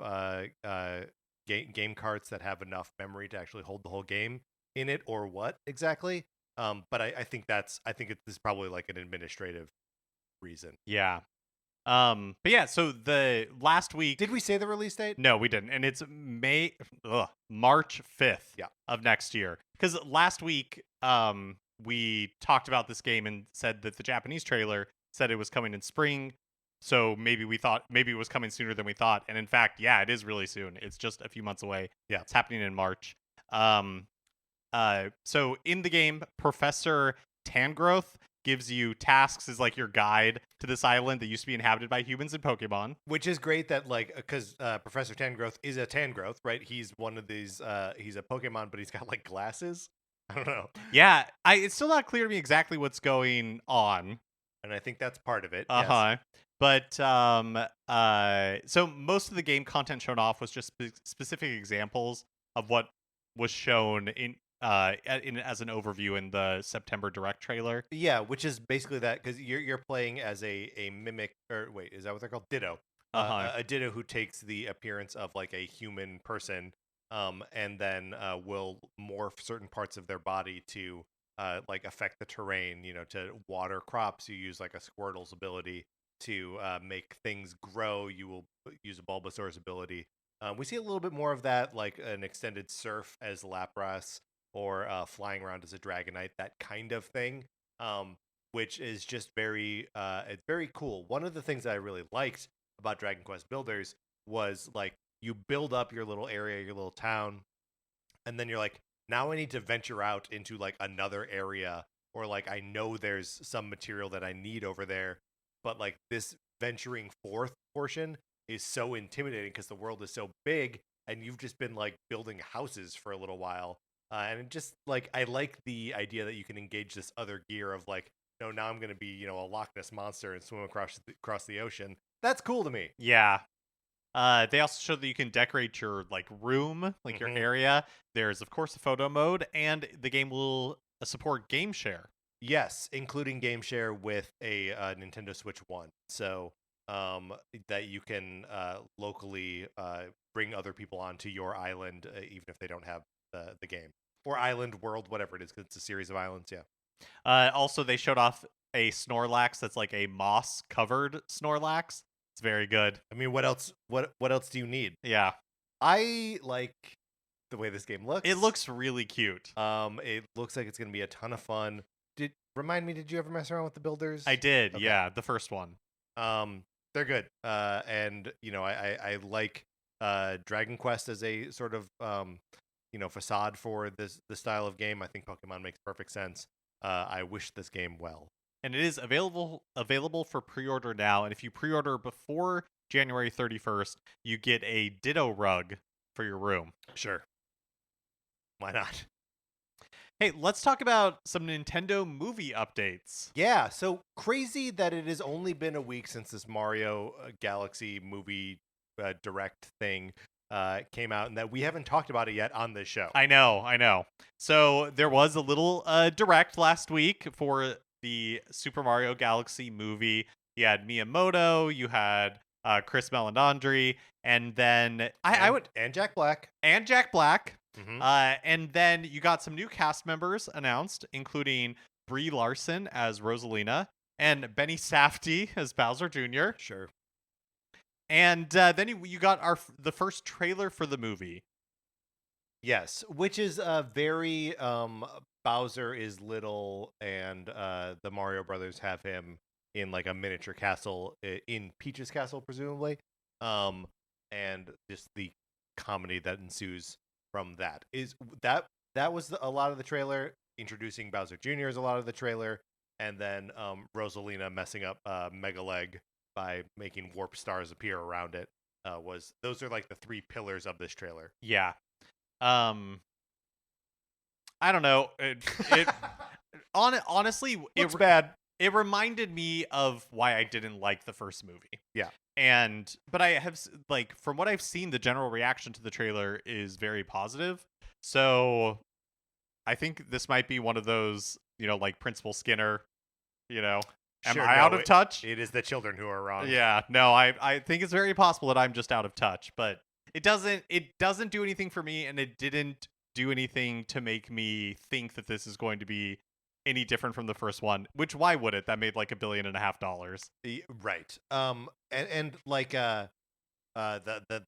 game carts that have enough memory to actually hold the whole game in it, or what exactly. But I think it is probably like an administrative reason. Yeah. But yeah, so the last week. Did we say the release date? No, we didn't. And it's March 5th Yeah. of next year. Because last week, we talked about this game and said that the Japanese trailer said it was coming in spring. So maybe we thought maybe it was coming sooner than we thought. And in fact, yeah, it is really soon. It's just a few months away. Yeah. It's happening in March. So in the game, Professor Tangrowth gives you tasks as like your guide to this island that used to be inhabited by humans and Pokemon. Which is great that like because Professor Tangrowth is a Tangrowth, right? He's one of these. He's a Pokemon, but he's got like glasses. I don't know. Yeah, it's still not clear to me exactly what's going on. And I think that's part of it. Yes. But so most of the game content shown off was just specific examples of what was shown in as an overview in the September Direct trailer. Yeah, which is basically that because you're playing as a mimic, or wait, is that what they're called? Ditto. A Ditto who takes the appearance of like a human person, and then will morph certain parts of their body to like affect the terrain. You know, to water crops, you use like a Squirtle's ability to make things grow. You will use a Bulbasaur's ability. We see a little bit more of that, like an extended Surf as Lapras, or flying around as a Dragonite, that kind of thing, which is just it's very cool. One of the things that I really liked about Dragon Quest Builders was like you build up your little area, your little town, and then you're like, now I need to venture out into like another area, or like I know there's some material that I need over there, but like this venturing forth portion is so intimidating because the world is so big, and you've just been like building houses for a little while. And it just like I like the idea that you can engage this other gear of like, no, now I'm gonna be a Loch Ness monster and swim across the ocean. That's cool to me. Yeah. They also show that you can decorate your like room, like your area. There's of course a photo mode, and the game will support game share. Yes, including game share with a Nintendo Switch 1. So that you can locally bring other people onto your island, even if they don't have the game. Or island, world, whatever it is, because it's a series of islands, yeah. Also, they showed off a Snorlax that's like a moss-covered Snorlax. It's very good. I mean, what else? What else do you need? Yeah, I like the way this game looks. it looks really cute. It looks like it's gonna be a ton of fun. Remind me, did you ever mess around with the builders? I did, Okay. yeah, the first one. They're good. And I like Dragon Quest as a sort of facade for this style of game. I think Pokemon makes perfect sense. I wish this game well. And it is available for pre-order now. And if you pre-order before January 31st, you get a Ditto rug for your room. Sure. Why not? Hey, let's talk about some Nintendo movie updates. Yeah, so crazy that it has only been a week since this Mario Galaxy movie direct thing came out, and that we haven't talked about it yet on this show. I know. So there was a little direct last week for the Super Mario Galaxy movie. You had Miyamoto, you had Chris Meledandri, and then and Jack Black. And Jack Black. Mm-hmm. And then you got some new cast members announced, including Brie Larson as Rosalina, and Benny Safdie as Bowser Jr. Sure. And then you got the first trailer for the movie. Yes, which is very Bowser is little, and the Mario Brothers have him in like a miniature castle in Peach's castle, presumably. And just the comedy that ensues from that is that was a lot of the trailer. Introducing Bowser Jr. is a lot of the trailer, and then Rosalina messing up Mega Leg by making warp stars appear around it. Those are like the three pillars of this trailer. Yeah. I don't know. Honestly, Looks bad. It reminded me of why I didn't like the first movie. Yeah. But I have like from what I've seen, the general reaction to the trailer is very positive. So I think this might be one of those, like Principal Skinner, am I out of touch? It is the children who are wrong. Yeah, no, I think it's very possible that I'm just out of touch, but it doesn't do anything for me, and it didn't do anything to make me think that this is going to be any different from the first one. Which why would it? That made like $1.5 billion. Right. And like the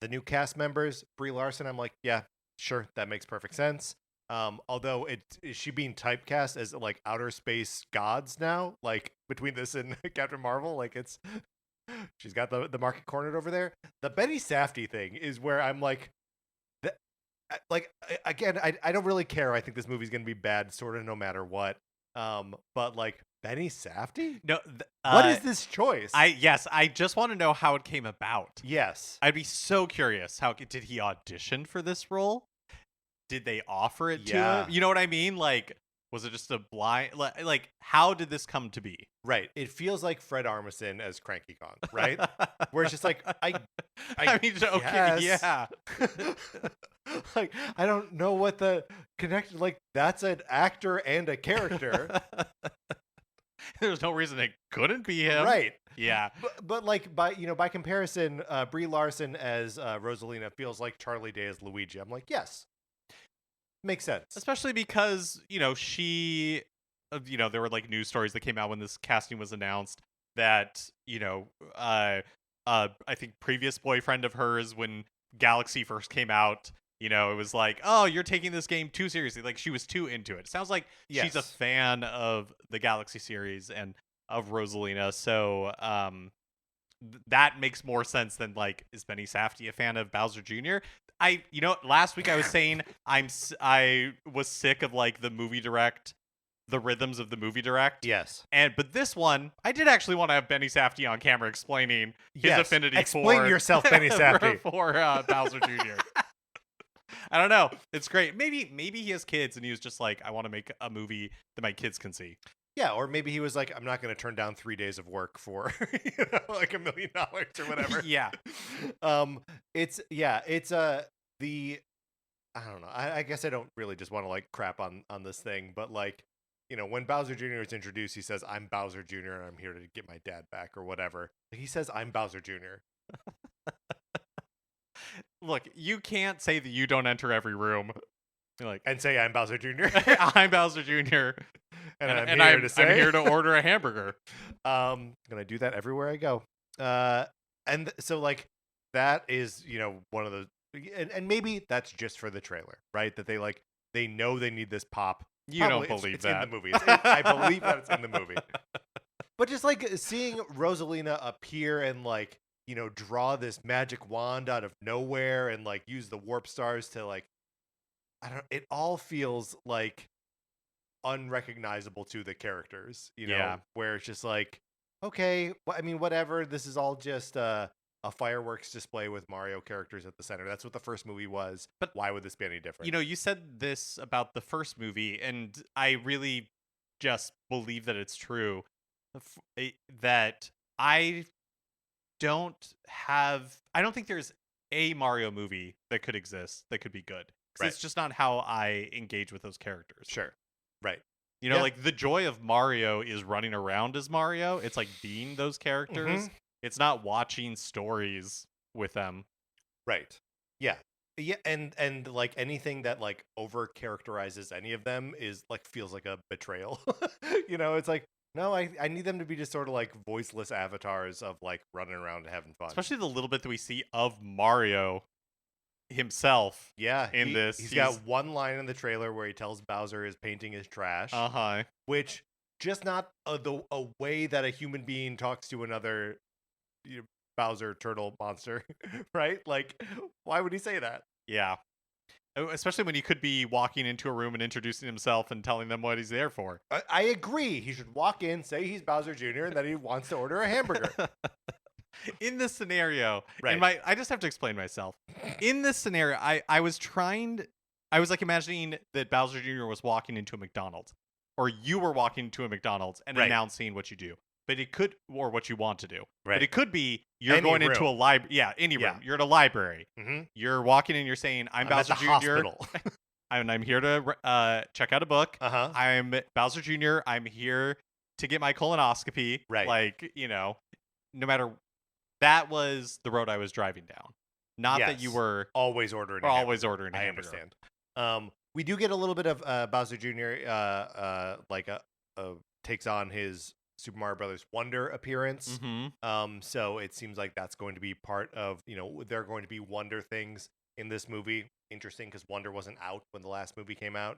new cast members, Brie Larson, I'm like, yeah, sure, that makes perfect sense. Although is she being typecast as like outer space gods now? Like between this and Captain Marvel, like she's got the market cornered over there. The Benny Safdie thing is where I'm like, again, I don't really care. I think this movie's gonna be bad, sort of, no matter what. But like Benny Safdie, no, what is this choice? I just want to know how it came about. Yes, I'd be so curious. How did he audition for this role? Did they offer it to him? You know what I mean? Like, was it just a blind? Like, how did this come to be? Right. It feels like Fred Armisen as Cranky Kong, right? Where it's just like, I mean, okay, yeah. Like, I don't know what the connection. Like, that's an actor and a character. There's no reason it couldn't be him, right? Yeah. But like by comparison, Brie Larson as Rosalina feels like Charlie Day as Luigi. I'm like, yes. Makes sense. Especially because, she, there were like news stories that came out when this casting was announced that, I think previous boyfriend of hers, when Galaxy first came out, it was like, oh, you're taking this game too seriously. Like she was too into it. It sounds like she's a fan of the Galaxy series and of Rosalina. So, that makes more sense than like, is Benny Safdie a fan of Bowser Jr.? Last week I was saying I was sick of like the rhythms of the movie direct. Yes. But this one, I did actually want to have Benny Safdie on camera explaining his affinity Explain yourself, Benny Safdie. for Bowser Jr. I don't know. It's great. Maybe he has kids and he was just like, I want to make a movie that my kids can see. Yeah, or maybe he was like, I'm not going to turn down 3 days of work for, like $1 million or whatever. Yeah. It's I don't know. I guess I don't really just want to like crap on this thing, but like, when Bowser Jr. is introduced, he says, I'm Bowser Jr. and I'm here to get my dad back or whatever. He says, I'm Bowser Jr. Look, you can't say that you don't enter every room. And say I'm Bowser Jr. I'm Bowser Jr. and I'm here to order a hamburger. Gonna do that everywhere I go. And so like that is one of the and maybe that's just for the trailer, right? That they know they need this pop. You Probably don't believe it's that in the movie. I believe that it's in the movie. But just like seeing Rosalina appear and like draw this magic wand out of nowhere and like use the warp stars to like. It all feels like unrecognizable to the characters, where it's just like, okay, I mean, whatever. This is all just a fireworks display with Mario characters at the center. That's what the first movie was. But why would this be any different? You said this about the first movie, and I really just believe that it's true. That I don't think there's a Mario movie that could exist that could be good. Right. It's just not how I engage with those characters. Sure. Right. Like the joy of Mario is running around as Mario. It's like being those characters. Mm-hmm. It's not watching stories with them. Right. Yeah. Yeah. And like anything that like over characterizes any of them is like feels like a betrayal. It's like, No, I need them to be just sort of like voiceless avatars of like running around and having fun. Especially the little bit that we see of Mario himself Yeah, in this. he's got one line in the trailer where he tells Bowser his painting is trash, Uh-huh. which just not a way that a human being talks to another Bowser turtle monster, right? Like, why would he say that? Yeah. Especially when he could be walking into a room and introducing himself and telling them what he's there for. I agree. He should walk in, say he's Bowser Jr., and that he wants to order a hamburger. In this scenario, Right. I just have to explain myself. In this scenario, I was like imagining that Bowser Jr. was walking into a McDonald's, or you were walking into a McDonald's and Right. announcing what you do. But it could, or what you want to do. Right. But it could be you're Any going room. into a library. Yeah, any room. Yeah. You're at a library. Mm-hmm. You're walking in. You're saying, "I'm Bowser at the Jr. Hospital. and I'm here to check out a book. Uh-huh. I'm Bowser Jr. I'm here to get my colonoscopy." Right. Like, no matter. That was the road I was driving down. Not that you were always ordering. a hamburger. I understand. We do get a little bit of Bowser Jr. Takes on his Super Mario Brothers Wonder appearance. Mm-hmm. So it seems like that's going to be part of, there are going to be Wonder things in this movie. Interesting, because Wonder wasn't out when the last movie came out.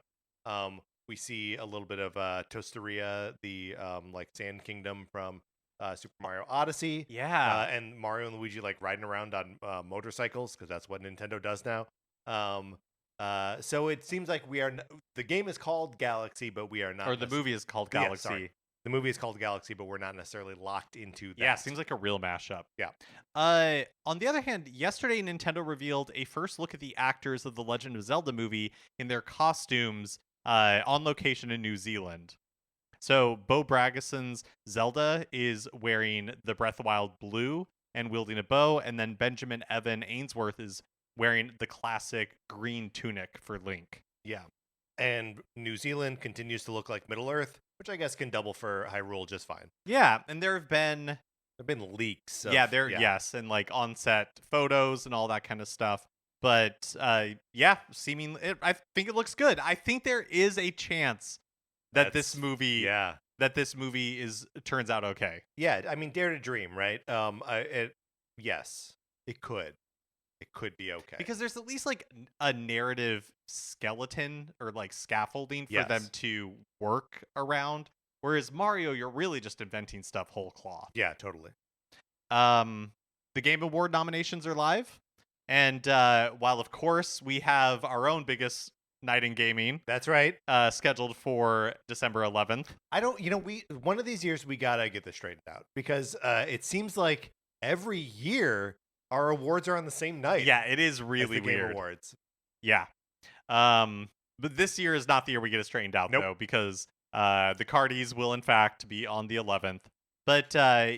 We see a little bit of Toasteria, the Sand Kingdom from Super Mario Odyssey. Yeah. And Mario and Luigi riding around on motorcycles, because that's what Nintendo does now. So it seems like the game is called Galaxy, but we are not. Or the movie is called Galaxy. Yeah, the movie is called Galaxy, but we're not necessarily locked into that. Yeah, seems like a real mashup. Yeah. On the other hand, yesterday Nintendo revealed a first look at the actors of the Legend of Zelda movie in their costumes on location in New Zealand. So Bo Bragason's Zelda is wearing the Breath of the Wild blue and wielding a bow, and then Benjamin Evan Ainsworth is wearing the classic green tunic for Link. Yeah. And New Zealand continues to look like Middle Earth, which I guess can double for Hyrule just fine. Yeah, and there've been leaks. Yes, and on-set photos and all that kind of stuff. But I think it looks good. I think there is a chance that this movie turns out okay. Yeah, I mean, dare to dream, right? Yes, it could. It could be okay. Because there's at least a narrative skeleton or scaffolding for them to work around. Whereas Mario, you're really just inventing stuff whole cloth. Yeah, totally. The Game Award nominations are live. And while, of course, we have our own biggest night in gaming. That's right. Scheduled for December 11th. One of these years we gotta get this straightened out, because it seems like every year our awards are on the same night. Yeah, it is really weird. Game Awards. Yeah. But this year is not the year we get it straightened out, though, because the Cardis will, in fact, be on the 11th. But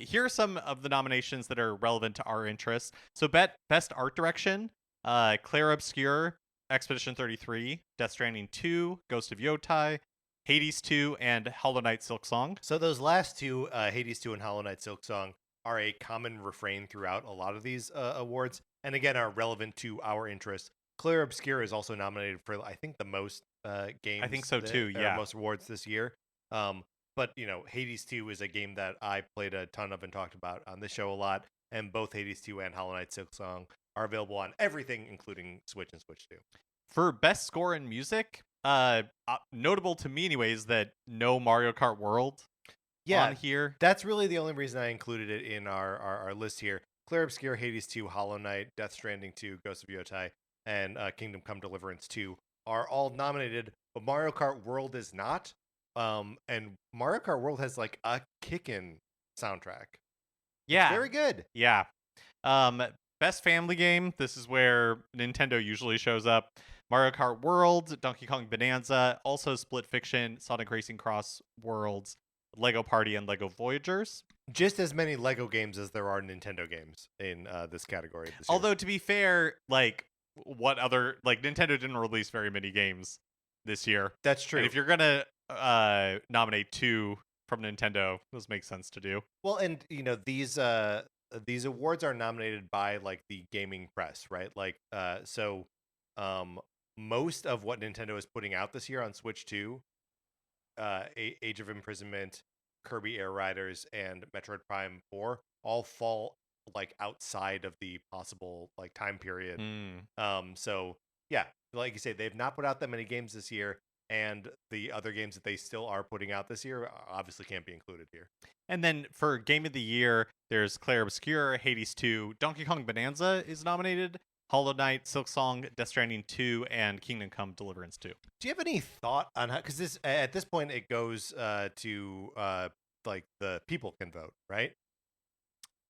here are some of the nominations that are relevant to our interests. So, Best Art Direction, Claire Obscure, Expedition 33, Death Stranding 2, Ghost of Yotai, Hades 2, and Hollow Knight Silksong. So those last two, Hades 2 and Hollow Knight Silksong, are a common refrain throughout a lot of these awards, and again are relevant to our interests. Claire Obscure is also nominated for, I think, the most games. I think so too. Yeah, most awards this year. But Hades 2 is a game that I played a ton of and talked about on this show a lot, and both Hades 2 and Hollow Knight Silksong are available on everything, including Switch and Switch 2. For Best Score in Music, notable to me anyways that no Mario Kart World on here. That's really the only reason I included it in our list here. Claire Obscure, Hades 2, Hollow Knight, Death Stranding 2, Ghost of Yotai, and Kingdom Come Deliverance 2 are all nominated, but Mario Kart World is not. And Mario Kart World has a kickin' soundtrack. Yeah. It's very good. Yeah. Best Family Game, this is where Nintendo usually shows up. Mario Kart World, Donkey Kong Bonanza, also Split Fiction, Sonic Racing Cross Worlds, Lego Party, and Lego Voyagers. Just as many Lego games as there are Nintendo games in this category. Although, to be fair, what other... Nintendo didn't release very many games this year. That's true. And if you're going to nominate 2 from Nintendo, those make sense to do. Well, and, these awards are nominated by, the gaming press, right? Most of what Nintendo is putting out this year on Switch 2, Age of Imprisonment, Kirby Air Riders and Metroid Prime 4 all fall like outside of the possible like time period. So yeah, like you say, they've not put out that many games this year, and the other games that they still are putting out this year obviously can't be included here. And then for Game of the Year, there's Clair Obscur, Hades 2, Donkey Kong Bonanza is nominated, Hollow Knight, Silksong, Death Stranding 2, and Kingdom Come Deliverance 2. Do you have any thought on how? Because this at this point it goes to like the people can vote, right?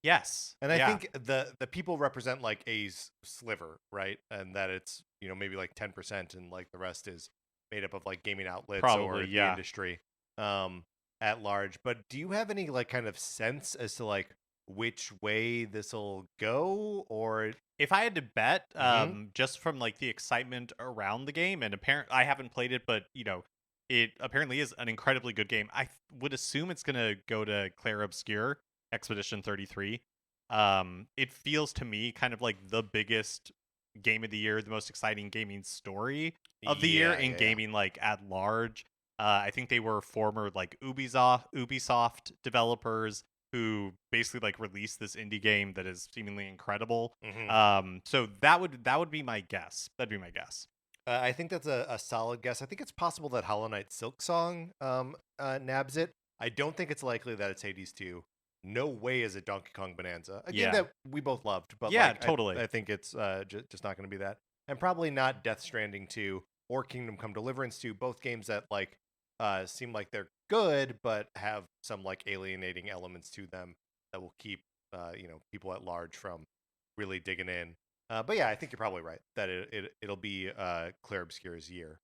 Yes. And I think the people represent like a sliver, right? And that it's, maybe like 10%, and like the rest is made up of like gaming outlets or the industry at large. But do you have any like kind of sense as to like which way this will go? Or if I had to bet, just from like the excitement around the game, and I haven't played it, but it apparently is an incredibly good game. I would assume it's gonna go to Clair Obscur, Expedition 33. It feels to me kind of like the biggest game of the year, the most exciting gaming story of the year in gaming like at large. I think they were former like Ubisoft developers who basically like released this indie game that is seemingly incredible. So that would be my guess. That'd be my guess. I think that's a solid guess. I think it's possible that Hollow Knight Silksong nabs it. I don't think it's likely that it's Hades 2. No way is it Donkey Kong Bonanza, a game that we both loved. But totally. I think it's just not going to be that, and probably not Death Stranding 2 or Kingdom Come Deliverance 2. Both games that like seem like they're good, but have some like alienating elements to them that will keep people at large from really digging in. But yeah, I think you're probably right that it'll be Clair Obscur's year.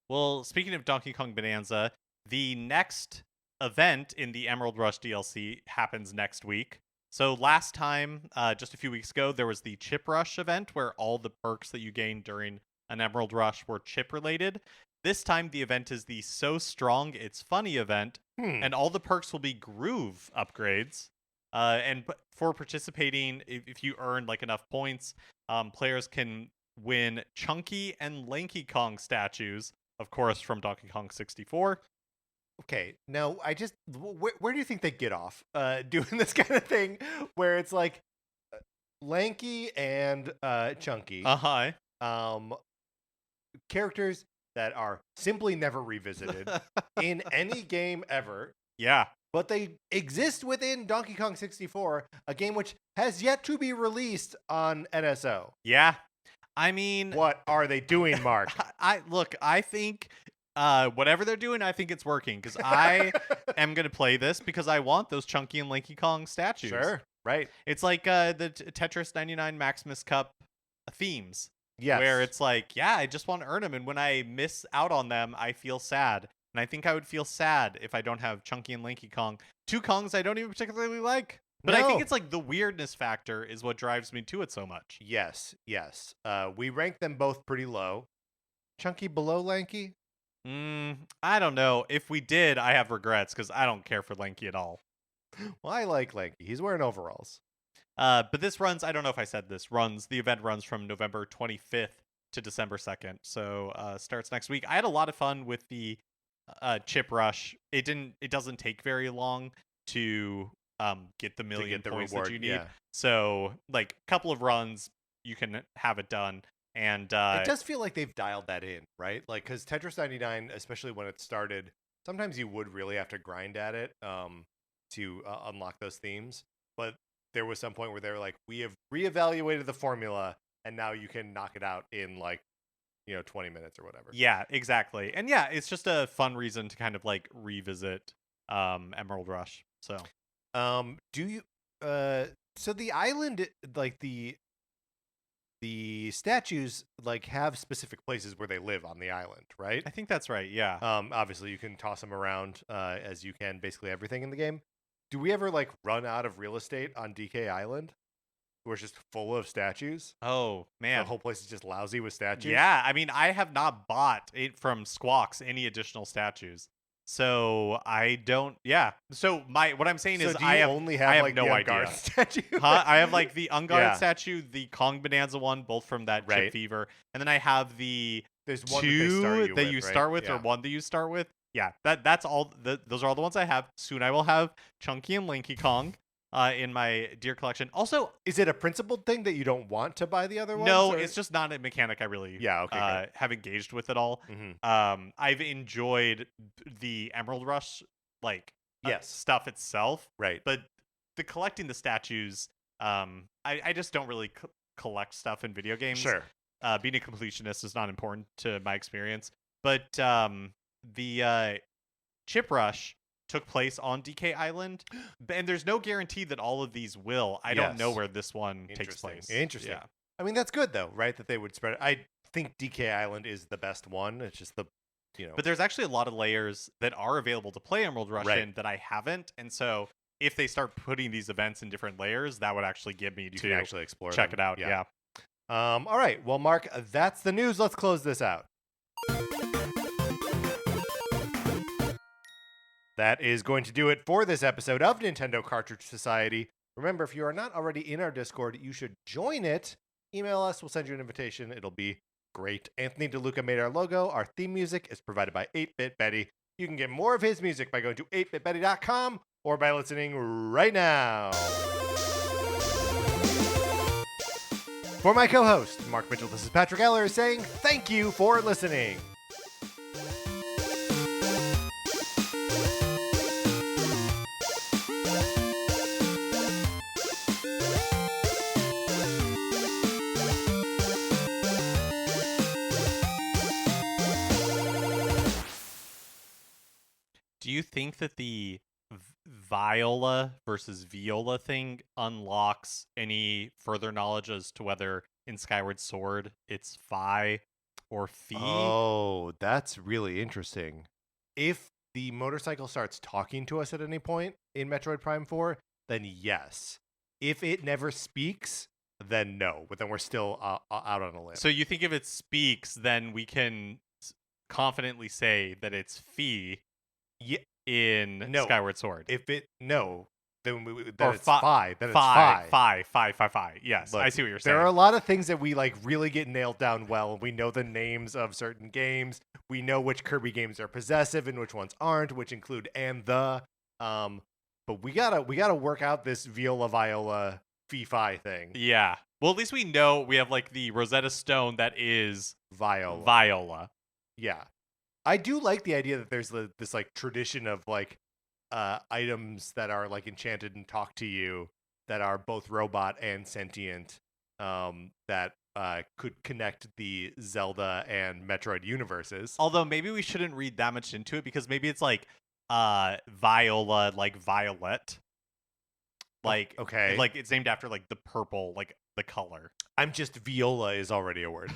Well, speaking of Donkey Kong Bonanza, the next event in the Emerald Rush DLC happens next week. So last time, just a few weeks ago, there was the Chip Rush event where all the perks that you gained during an Emerald Rush were chip related. This time the event is the So Strong It's Funny event, and all the perks will be groove upgrades. And for participating, if you earn like enough points, players can win Chunky and Lanky Kong statues, of course, from Donkey Kong 64. Okay, now where do you think they get off doing this kind of thing where it's like Lanky and Chunky, characters that are simply never revisited in any game ever. Yeah. But they exist within Donkey Kong 64, a game which has yet to be released on NSO. Yeah. I mean, what are they doing, Mark? I think whatever they're doing, I think it's working, because I am going to play this because I want those Chunky and Lanky Kong statues. Sure, right. It's like the Tetris 99 Maximus Cup themes. Yes. Where it's like, yeah, I just want to earn them, and when I miss out on them, I feel sad. And I think I would feel sad if I don't have Chunky and Lanky Kong. Two Kongs I don't even particularly like. But I think it's like the weirdness factor is what drives me to it so much. Yes. We rank them both pretty low. Chunky below Lanky? I don't know. If we did, I have regrets because I don't care for Lanky at all. Well, I like Lanky. He's wearing overalls. But this runs, I don't know if I said this, the event runs from November 25th to December 2nd. So starts next week. I had a lot of fun with the Chip Rush. It doesn't take very long to get the million points that you need. Yeah. So like a couple of runs, you can have it done. And it does feel like they've dialed that in, right? Like, because Tetris 99, especially when it started, sometimes you would really have to grind at it to unlock those themes. But there was some point where they were like, we have reevaluated the formula, and now you can knock it out in like 20 minutes or whatever. Yeah, exactly. And yeah, it's just a fun reason to kind of like revisit Emerald Rush. So do you so the island, like the statues like have specific places where they live on the island, right? I think that's right. Yeah. Obviously you can toss them around as you can basically everything in the game. Do we ever like run out of real estate on DK Island, where it's just full of statues? Oh man, the whole place is just lousy with statues. Yeah, I mean, I have not bought it from Squawks any additional statues, so I don't. Yeah, so what I'm saying is I have like no the idea. Statue? I have like the unguarded statue, the Kong Bonanza one, both from that Chip Fever, and then I have the There's one two that you start with, or one that you start with. yeah, that's all. Those are all the ones I have. Soon I will have Chunky and Lanky Kong in my Deer collection. Also, Is it a principled thing that you don't want to buy the other ones? no, or- it's just not a mechanic I really Yeah, okay, good. have engaged with at all. Mhm. I've enjoyed the Emerald Rush Yes. stuff itself, Right. but the collecting the statues, I just don't really collect stuff in video games. Sure. Being a completionist is not important to my experience. But the Chip Rush took place on DK Island, and there's no guarantee that all of these will. I don't know Yes. where this one takes Interesting. place. Interesting. Yeah. I mean, that's good though, right? That they would spread it. I think DK Island is the best one. It's just the, But there's actually a lot of layers that are available to play Emerald Rush Right. in that I haven't, and so if they start putting these events in different layers, that would actually give me you to can actually explore. check them. it out. Yeah. All right. Well, Mark, that's the news. Let's close this out. That is going to do it for this episode of Nintendo Cartridge Society. Remember, if you are not already in our Discord, you should join it. Email us. We'll send you an invitation. It'll be great. Anthony DeLuca made our logo. Our theme music is provided by 8-Bit Betty. You can get more of his music by going to 8bitbetty.com or by listening right now. For my co-host, Mark Mitchell, this is Patrick Eller saying thank you for listening. Do you think that the Viola versus Viola thing unlocks any further knowledge as to whether in Skyward Sword it's Phi or Phi? Oh, that's really interesting. If the motorcycle starts talking to us at any point in Metroid Prime 4, then yes. If it never speaks, then no. But then we're still out on a limb. So you think if it speaks, then we can confidently say that it's Phi Yeah, in No. Skyward Sword? if it no, then Or it's Phi- Phi. Then it's Phi. Phi. Yes, Look, I see what you're saying. There are a lot of things that we like really get nailed down well. We know the names of certain games. We know which Kirby games are possessive and which ones aren't, which include and the. But we gotta work out this Viola Phi thing. Yeah. Well, at least we know we have like the Rosetta Stone that is Viola. Yeah, I do like the idea that there's this like tradition of like items that are like enchanted and talk to you that are both robot and sentient that could connect the Zelda and Metroid universes. Although maybe we shouldn't read that much into it because maybe it's like Viola, like violet. Like Okay. like it's named after like the purple, like the color. I'm just Viola is already a word.